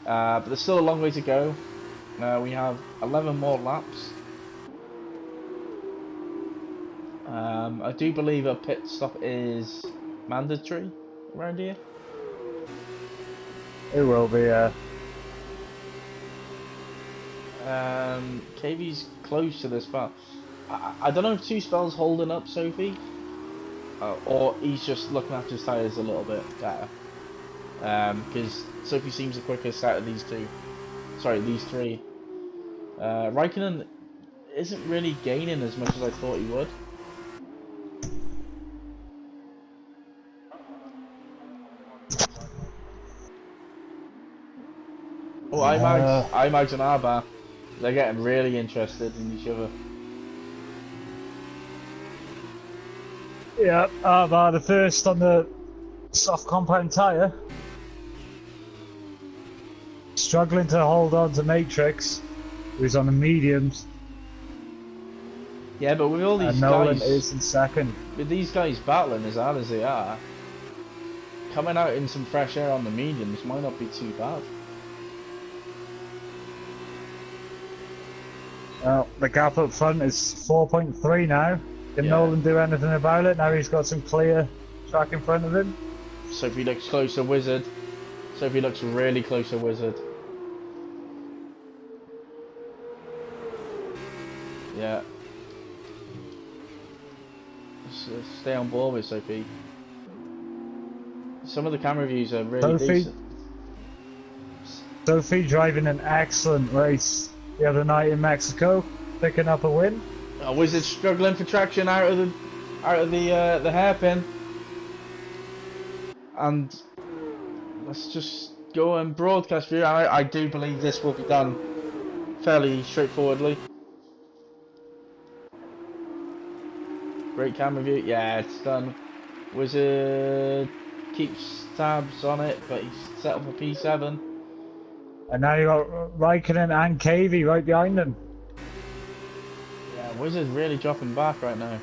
But there's still a long way to go. We have 11 more laps. I do believe a pit stop is mandatory around here. It will be, KV's close to this part. I don't know if 2 spells holding up Sophie, or he's just looking after his tyres a little bit better. Because Sophie seems the quickest out of these 2. Sorry, these 3. Raikkonen isn't really gaining as much as I thought he would. Oh, IMAGs and R.I.P, they're getting really interested in each other. Yeah, R.I.P the first on the soft compound tyre. struggling to hold on to Matrix, who's on the mediums, Yeah, but with all these and Nolan guys, is in second. with these guys battling as hard as they are, coming out in some fresh air on the mediums might not be too bad. Well, the gap up front is 4.3 now. Can Nolan do anything about it? Now he's got some clear track in front of him. Sophie looks closer, Wizard. Sophie looks really closer, Wizard. Yeah. Stay on board with Sophie. Some of the camera views are really decent. Sophie driving an excellent race the other night in Mexico, picking up a win. Wizard struggling for traction out of the hairpin. And let's just go and broadcast view. I do believe this will be done fairly straightforwardly. Great camera view. Yeah, it's done. Wizard keeps tabs on it, but he's set up a P7. And now you got Raikkonen and KV right behind him. Yeah, Wizard's really dropping back right now.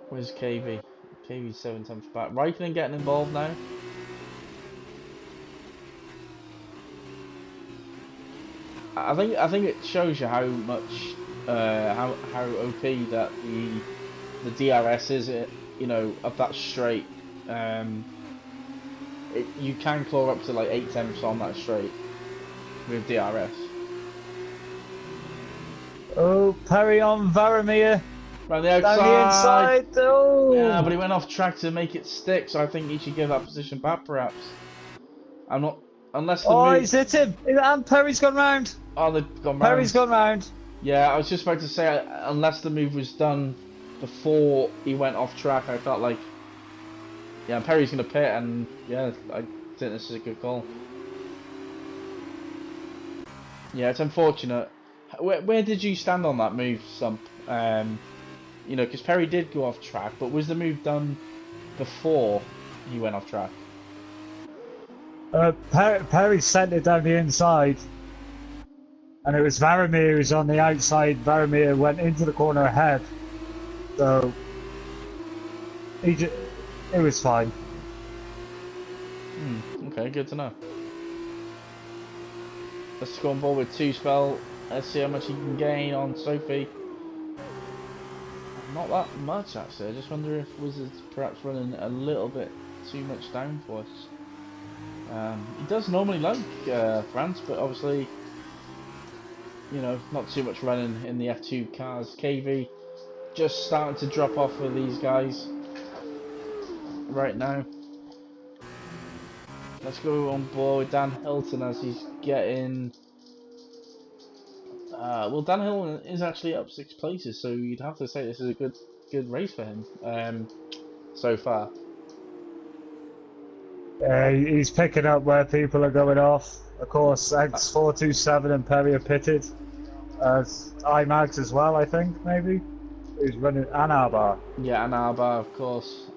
Where's KV? KV's 7 tenths back. Raikkonen getting involved now. I think it shows you how much how OP that the DRS is. You know, of that straight. You can claw up to like 8 tenths on that straight with DRS. Oh, Perry on Varamir. Round the outside. Down the inside. Oh. Yeah, but he went off track to make it stick, so I think he should give that position back, perhaps. I'm not, unless the move... he's hit him, and Perry's gone round. Oh, they've gone round. Perry's gone round. Yeah, I was just about to say, unless the move was done before he went off track, I felt like, yeah, Perry's gonna pit, and yeah, I think this is a good call. Yeah, it's unfortunate. Where did you stand on that move, Sump? You know, because Perry did go off track, but was the move done before he went off track? Perry sent it down the inside, and it was Varamir who was on the outside. Varamir went into the corner ahead, so it was fine. Okay, good to know. Let's go on board with 2-spell. Let's see how much he can gain on Sophie. Not that much actually. I just wonder if Wizard's perhaps running a little bit too much down for us. He does normally like France, but obviously, you know, not too much running in the F2 cars. KV just starting to drop off with these guys right now. Let's go on board with Dan Hilton as he's getting... well, Dan Hilton is actually up 6 places, so you'd have to say this is a good race for him so far. He's picking up where people are going off. Of course, X427 and Perry are pitted. IMAX as well, I think, maybe. He's running Ann Arbor. Yeah, Ann Arbor, of course.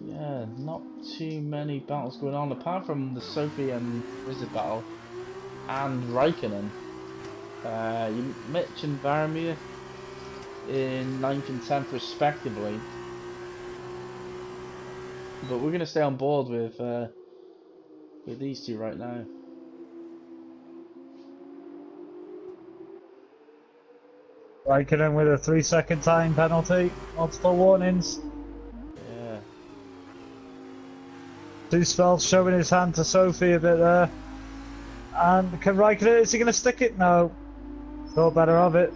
Yeah, not too many battles going on, apart from the Sophie and Wizard battle. And Raikkonen. You mentioned Varamir in 9th and 10th respectively, but we're going to stay on board with these two right now. Raikkonen with a 3-second time penalty, multiple warnings. Yeah. 2-spell showing his hand to Sophie a bit there. And can Raikkonen, is he going to stick it? No. Thought better of it.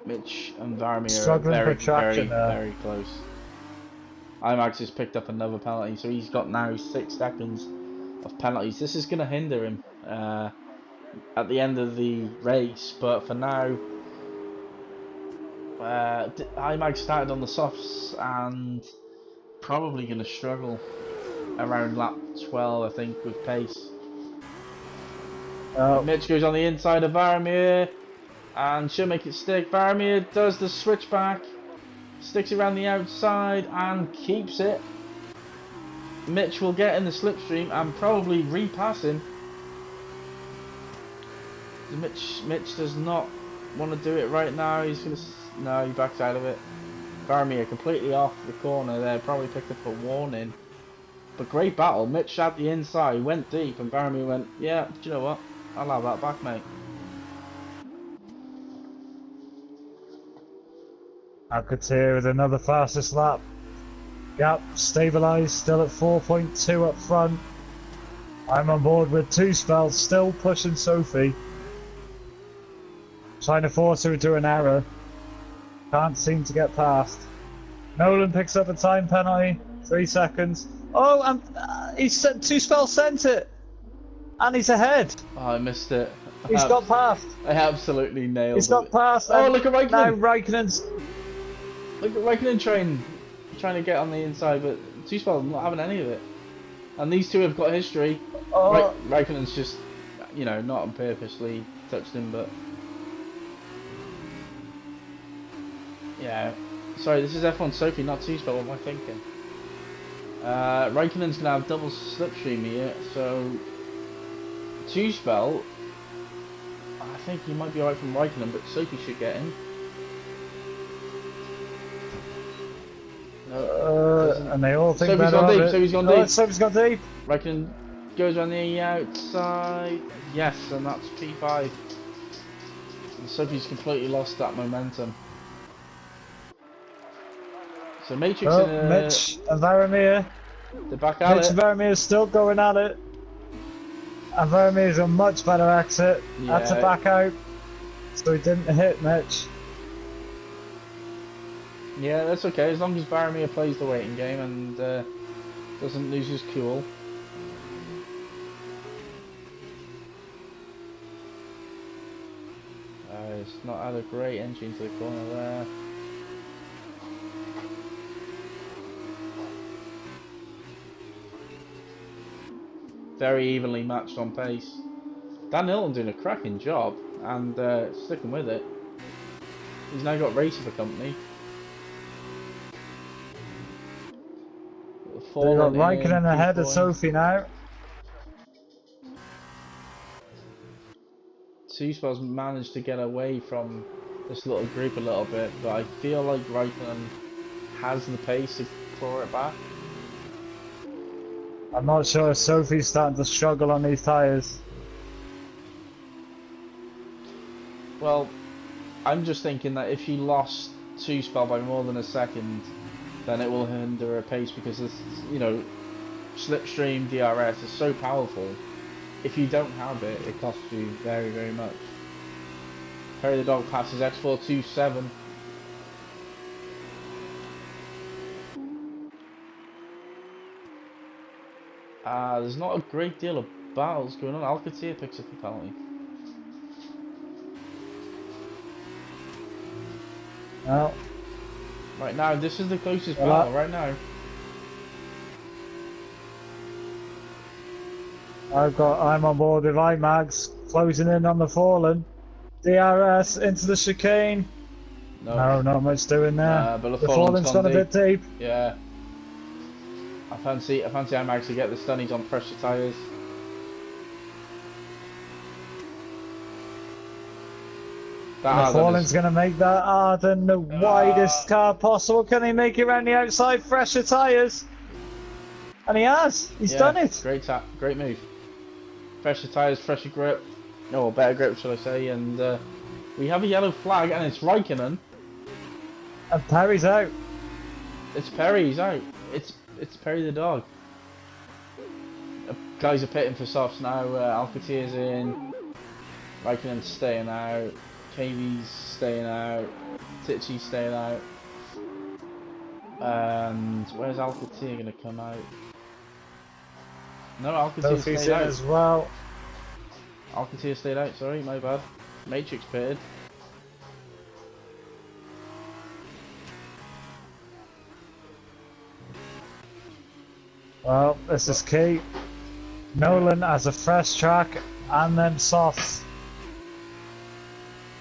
Mitch and Varamir struggling are very, for traction very close. IMAX has picked up another penalty, so he's got now 6 seconds of penalties. This is going to hinder him at the end of the race, but for now, IMAX started on the softs and probably going to struggle around lap 12, I think, with pace. Mitch goes on the inside of Varamir and should make it stick. Varamir does the switchback Sticks around the outside and keeps it. Mitch will get in the slipstream and probably repass him. Mitch does not want to do it right now. He's gonna no, he backs out of it. Barmia completely off the corner there, probably picked up a warning. But great battle. Mitch had the inside, went deep, and Barmia went, yeah, do you know what? I'll have that back, mate. Alcatir with another fastest lap. Gap stabilised, still at 4.2 up front. I'm on board with 2 spells, still pushing Sophie. Trying to force her into an error. Can't seem to get past. Nolan picks up a time penalty, 3 seconds. Oh, and he's sent 2 spells, sent it! And he's ahead! Oh, I missed it. He's got past! I absolutely nailed it. He's got past! Oh, look at Raikkonen! Now Raikkonen's... Look at Raikkonen trying to get on the inside, but 2 spells not having any of it. And these two have got history. Oh. Raikkonen's just, you know, not purposely touched him, but... Yeah. Sorry, this is F1 Sophie, not 2 spell, what am I thinking? Raikkonen's going to have double slipstream here, so... 2 spell... I think he might be alright from Raikkonen, but Sophie should get in. And they all think Sophie's better gone of deep, it. Sophie's gone deep. Sophie's gone deep. Raikkonen goes around the outside. Yes, and that's P5. And Sophie's completely lost that momentum. So Matrix and Mitch and Varamir. They're back at Mitch it. and Varamir is still going at it. And Varamir is a much better exit. Had to back out. So he didn't hit Mitch. Yeah, that's okay, as long as Varamir plays the waiting game and doesn't lose his cool. It's not had a great entry into the corner there. Very evenly matched on pace. Dan Hilton doing a cracking job and sticking with it. He's now got Racer for company. They've got Raikkonen ahead of Sophie now. 2 spells managed to get away from this little group a little bit, but I feel like Raikkonen has the pace to claw it back. I'm not sure if Sophie's starting to struggle on these tyres. Well, I'm just thinking that if she lost 2 spell by more than a second, then it will hinder her pace because this, you know, slipstream DRS is so powerful. If you don't have it, it costs you very, very much. Perry the dog passes X427. There's not a great deal of battles going on. Alcatir picks up the penalty. Well, right now, this is the closest battle right now. I'm on board with IMAGs, closing in on the Fallen. DRS into the chicane. No, not much doing there. But the Fallen's gone a bit deep. Yeah. I fancy IMAGs to get the stunnies on pressure tyres. The Fallen's going to make that Arden the widest car possible. Can he make it around the outside? Fresher tyres. And he has. He's done it. Great move. Fresher tyres, fresher grip. No, better grip, shall I say. And we have a yellow flag, and it's Raikkonen. And Perry's out. It's Perry, he's out. It's Perry the dog. Guys are pitting for softs now. Alcatir's in. Raikkonen's staying out. KV's staying out. Tichy's staying out. And where's Alcatir going to come out? No, Alcatir stayed out as well. Alcatir stayed out, sorry, my bad. Matrix pitted. Well, this is key. Nolan has a fresh track and then softs.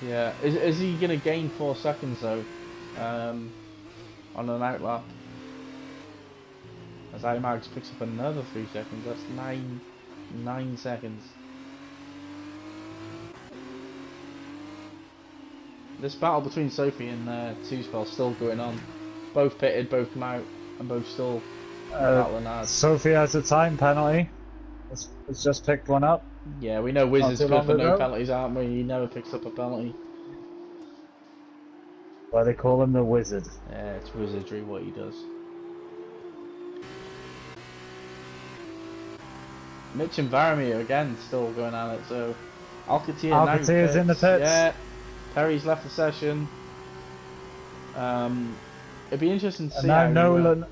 Yeah, is he going to gain 4 seconds though? on an outlap. As IMAX picks up another 3 seconds, that's 9 seconds. This battle between Sophie and Two Spell still going on. Both pitted, both come out, and both still battling hard. Sophie has a time penalty. It's just picked one up. Yeah, we know Wizard's good for no ago. penalties, aren't we? He never picks up a penalty. Why they call him the Wizard. Yeah, it's wizardry what he does. Mitch and Varamir again still going at it, so Alcateer's in the pits. Yeah, Perry's left the session. It'd be interesting to see. And now Nolan.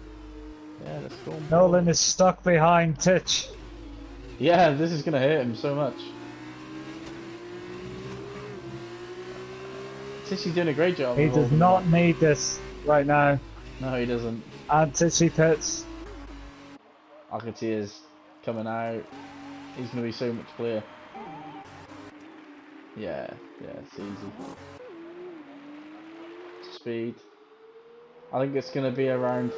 Yeah, let's go. Nolan is stuck behind Titch. Yeah, this is gonna hurt him so much. Tishy's doing a great job. He does not need this right now. No, he doesn't. And Tishy pits. Alcateer's coming out. He's gonna be so much clearer. Yeah, it's easy. Speed. I think it's gonna be around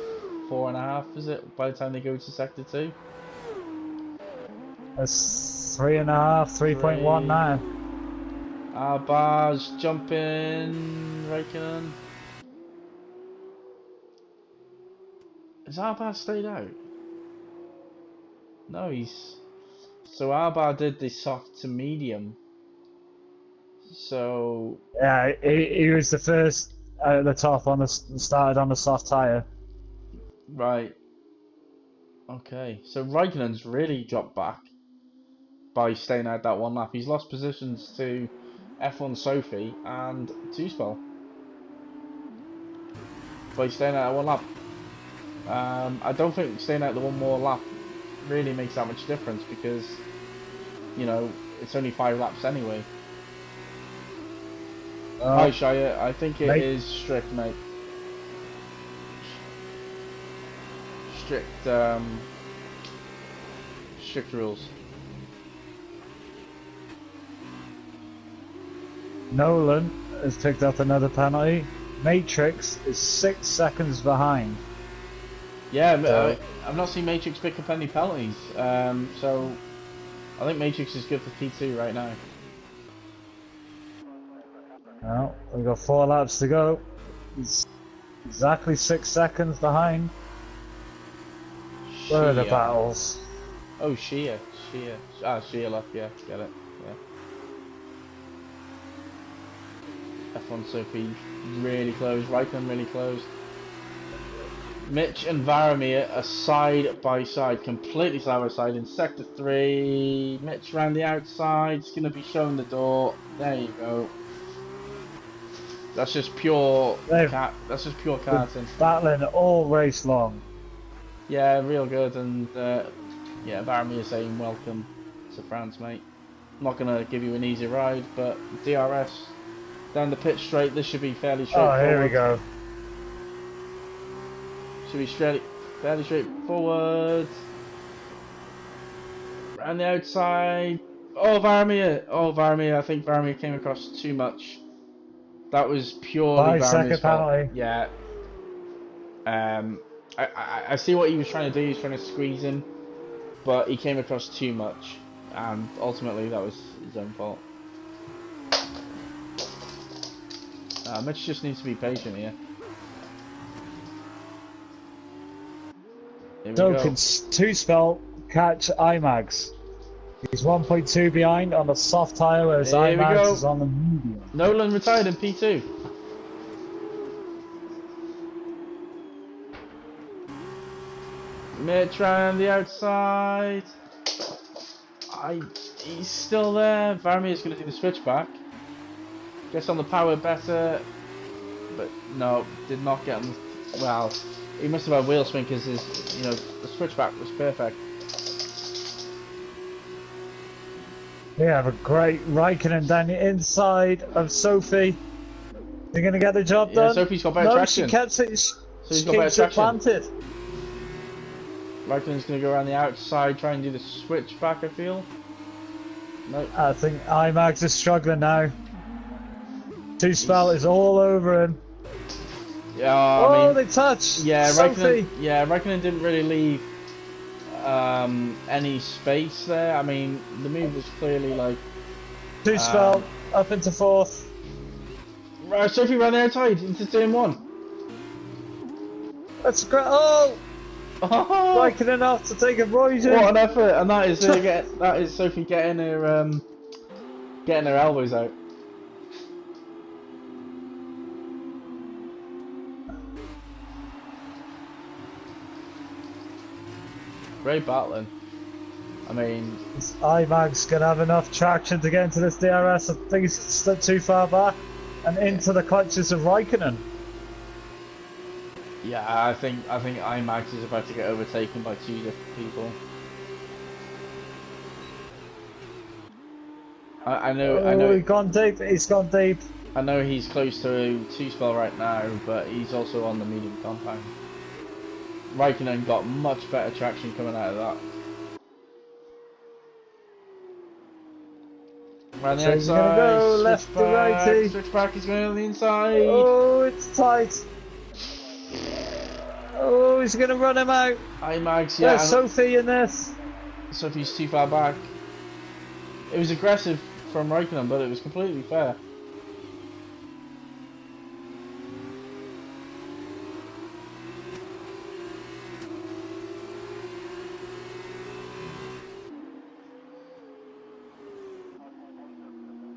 4.5, is it? By the time they go to sector 2? That's 3.5, 3.1 now. Barge jumping, Raikkonen. Has Arbar stayed out? No, so Arbar did the soft to medium. So yeah, he was the first at the top on the started on the soft tire. Right. Okay, so Raikkonen's really dropped back by staying out that one lap. He's lost positions to F1 Sophie and Two Spell by staying out that one lap. I don't think staying out the one more lap really makes that much difference because, you know, it's only 5 laps anyway. Hi Shia, I think it is strict, mate. Strict rules. Nolan has picked up another penalty. Matrix is 6 seconds behind. Yeah, I've not seen Matrix pick up any penalties, so I think Matrix is good for P2 right now. Well, we've got 4 laps to go. He's exactly 6 seconds behind. Where are the battles? Oh, Shia left, yeah, get it, yeah. F1 Sophie really close, Raikkonen really close. Mitch and Varamir are side by side, completely side by side in sector 3. Mitch round the outside, it's going to be showing the door. There you go. That's just pure. That's just pure karting. Battling all race long. Yeah, real good, and yeah, Varamir saying welcome to France, mate. I'm not gonna give you an easy ride, but DRS down the pit straight. This should be fairly straightforward. Oh, here we go. Should be fairly straightforward. Around the outside. Oh, Varamir! I think Varamir came across too much. That was purely 5-second penalty. Yeah. I see what he was trying to do. He was trying to squeeze him, but he came across too much, and ultimately that was his own fault. Mitch just needs to be patient here. Here we go. Two Spell catch IMAX. He's 1.2 behind on the soft tyre, whereas IMAX is on the medium. Nolan retired in P2. Mitch around the outside. He's still there. Varamir's going to do the switchback. Gets on the power better, but no, did not get on. Well, he must have had wheel spin because the switchback was perfect. We have a great Raikkonen down the inside of Sophie. They're going to get the job done. Sophie's got better traction. She keeps it. So she keeps it planted. Raikkonen's going to go around the outside, try and do the switchback. I feel. No. I think IMAX is struggling now. Two Spell is all over him. Yeah, I Oh, mean, they touched. yeah, Sophie. Raikkonen didn't really leave any space there. I mean, the move was clearly like, Two spell up into fourth. Sophie ran the outside into turn one. That's great. Oh, Oh, Raikkonen enough to take a Royden. what an effort! And that is that is Sophie getting her elbows out. Great battling. I mean, Is IMAG's gonna have enough traction to get into this DRS? I think he's slipped too far back and into the clutches of Raikkonen. yeah, I think IMAX is about to get overtaken by two different people. I know. He's gone deep. He's gone deep. I know he's close to two spell right now, but he's also on the medium compound. Raikkonen got much better traction coming out of that. Around the So he's outside, gonna go left to righty. switch back, he's going on the inside. Oh, it's tight. Oh, he's gonna run him out. IMAX, yeah. There's Sophie in this. Sophie's too far back. It was aggressive from Raikkonen, but it was completely fair.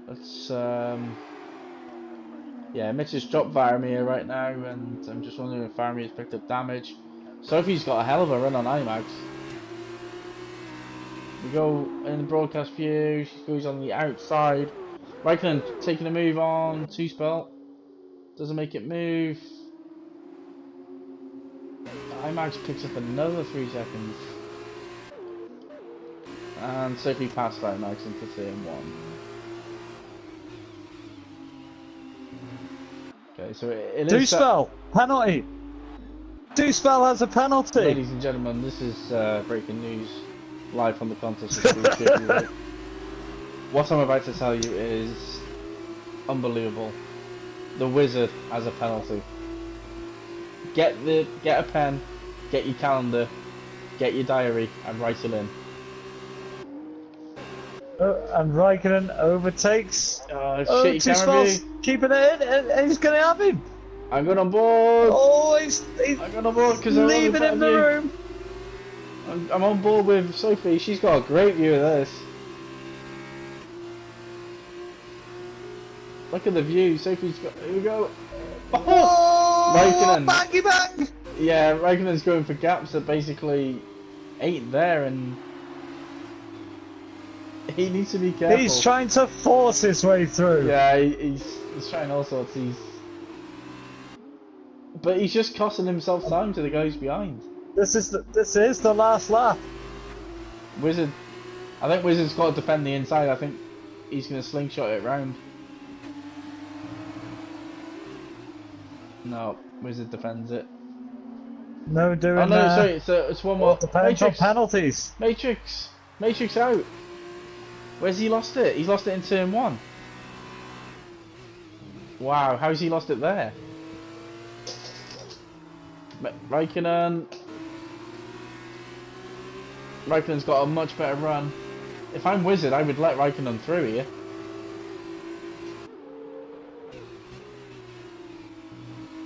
Let's yeah, Mitch has dropped Varamir right now, and I'm just wondering if Varamir's picked up damage. Sophie's got a hell of a run on IMAX. We go in the broadcast view, she goes on the outside. Raikkonen taking a move on, two spell. Doesn't make it move. IMAX picks up another 3 seconds. And Sophie passed IMAX into turn 1. Okay, so it Do is spell penalty. Do spell has a penalty. Ladies and gentlemen, this is breaking news, live from the contest. Of what I'm about to tell you is unbelievable. The wizard has a penalty. Get a pen, get your calendar, get your diary, and write it in. And Raikkonen overtakes. Oh, shit, two spells, keeping it in, and he's gonna have him. I'm going on board. Oh, he's I'm going on board because I'm leaving him the room. I'm on board with Sophie. She's got a great view of this. Look at the view. Sophie's got. Here we go. Oh, Raikkonen. Bangy bang. Yeah, Raikkonen's going for gaps that basically ain't there, and he needs to be careful. He's trying to force his way through. Yeah, he's trying all sorts. But he's just costing himself time to the guys behind. This is the last lap. Wizard, I think Wizard's got to defend the inside. I think he's going to slingshot it round. No, Wizard defends it. No doing. Oh no, sorry, it's one more. Depends on penalties. Matrix out. Where's he lost it? He's lost it in turn 1. Wow, how's he lost it there? Raikkonen's got a much better run. If I'm Wizard, I would let Raikkonen through here.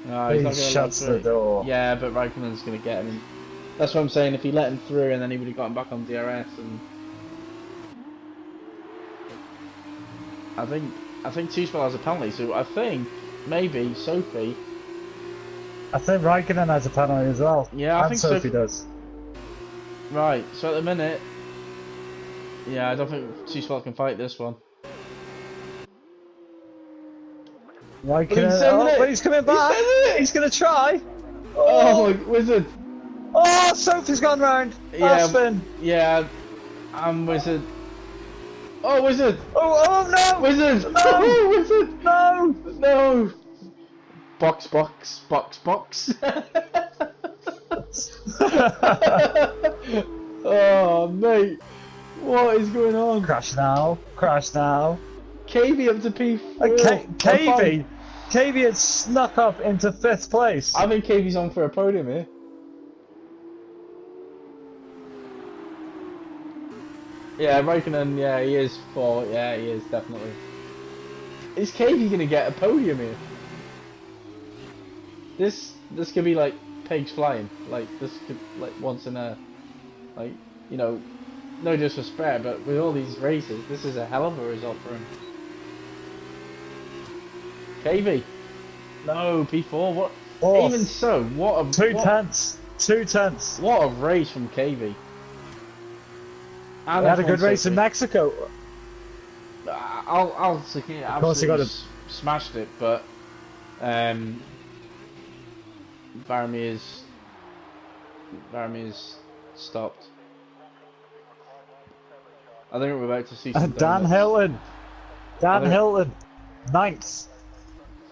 No, he's not going to shuts the door. Yeah, but Raikkonen's going to get him. That's what I'm saying. If he let him through, and then he would have gotten back on DRS, and I think two spell has a penalty. So I think maybe Sophie. I think Raikkonen has a penalty as well. Yeah, I think Sophie does. Right. So at the minute, yeah, I don't think two spell can fight this one. Raikkonen, but he's coming back. He's going to try. Oh, Wizard. Oh, Sophie's gone round. Yeah, spin. Yeah, I'm Wizard. Oh, Wizard. Oh no. Wizard. No. Oh, Wizard. No. No. Box. Oh, mate. What is going on? Crash now. KV up to P4. KV? KV had snuck up into 5th place. I think KV's on for a podium here. Yeah, Raikkonen, yeah, he is for, yeah, he is, definitely. Is KV gonna get a podium here? This could be like pigs flying. Like, this could, like, once in a, like, you know, no disrespect, but with all these races, this is a hell of a result for him. KV. No, P4, what? Fourth. Even so, what a... 2 tenths. 2 tenths. What a race from KV. And they had a good race in Mexico. I'll say Of course he got a... smashed it, but Varamir's stopped. I think we're about to see some Dan Hilton. Dan Hilton. 9th.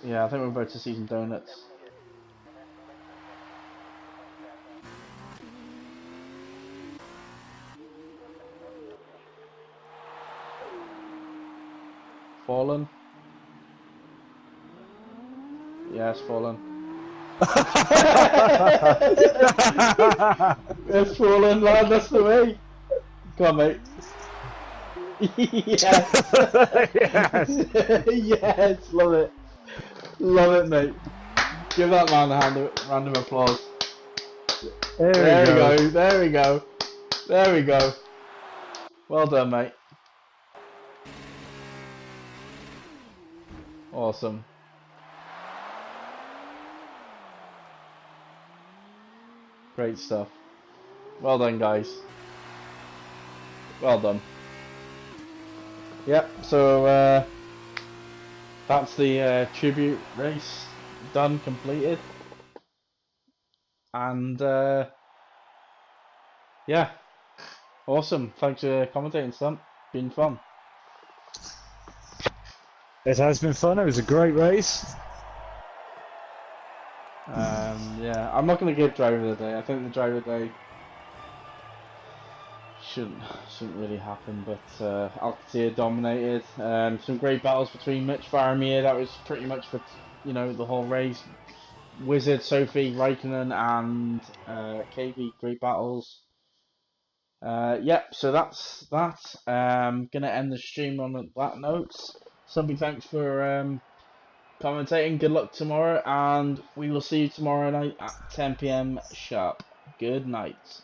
Yeah, I think we're about to see some donuts. Fallen. Yes, fallen. It's fallen, lad. That's the way. Come on, mate. Yes. Yes. Yes. Love it. Love it, mate. Give that man a round of applause. There we go. There we go. There we go. Well done, mate. Awesome. Great stuff. Well done, guys. Well done. Yep, so that's the tribute race done, completed. And yeah, awesome. Thanks for commentating, Stump. Been fun. It has been fun. It was a great race. Yeah, I'm not going to give driver of the day. I think the driver of the day shouldn't really happen, but Alcatia dominated. Some great battles between Mitch Faramir. That was pretty much for the whole race. Wizard, Sophie, Raikkonen, and KV. Great battles. Yep. So that's that. Gonna end the stream on that note. Somebody, thanks for commentating. Good luck tomorrow, and we will see you tomorrow night at 10 PM sharp. Good night.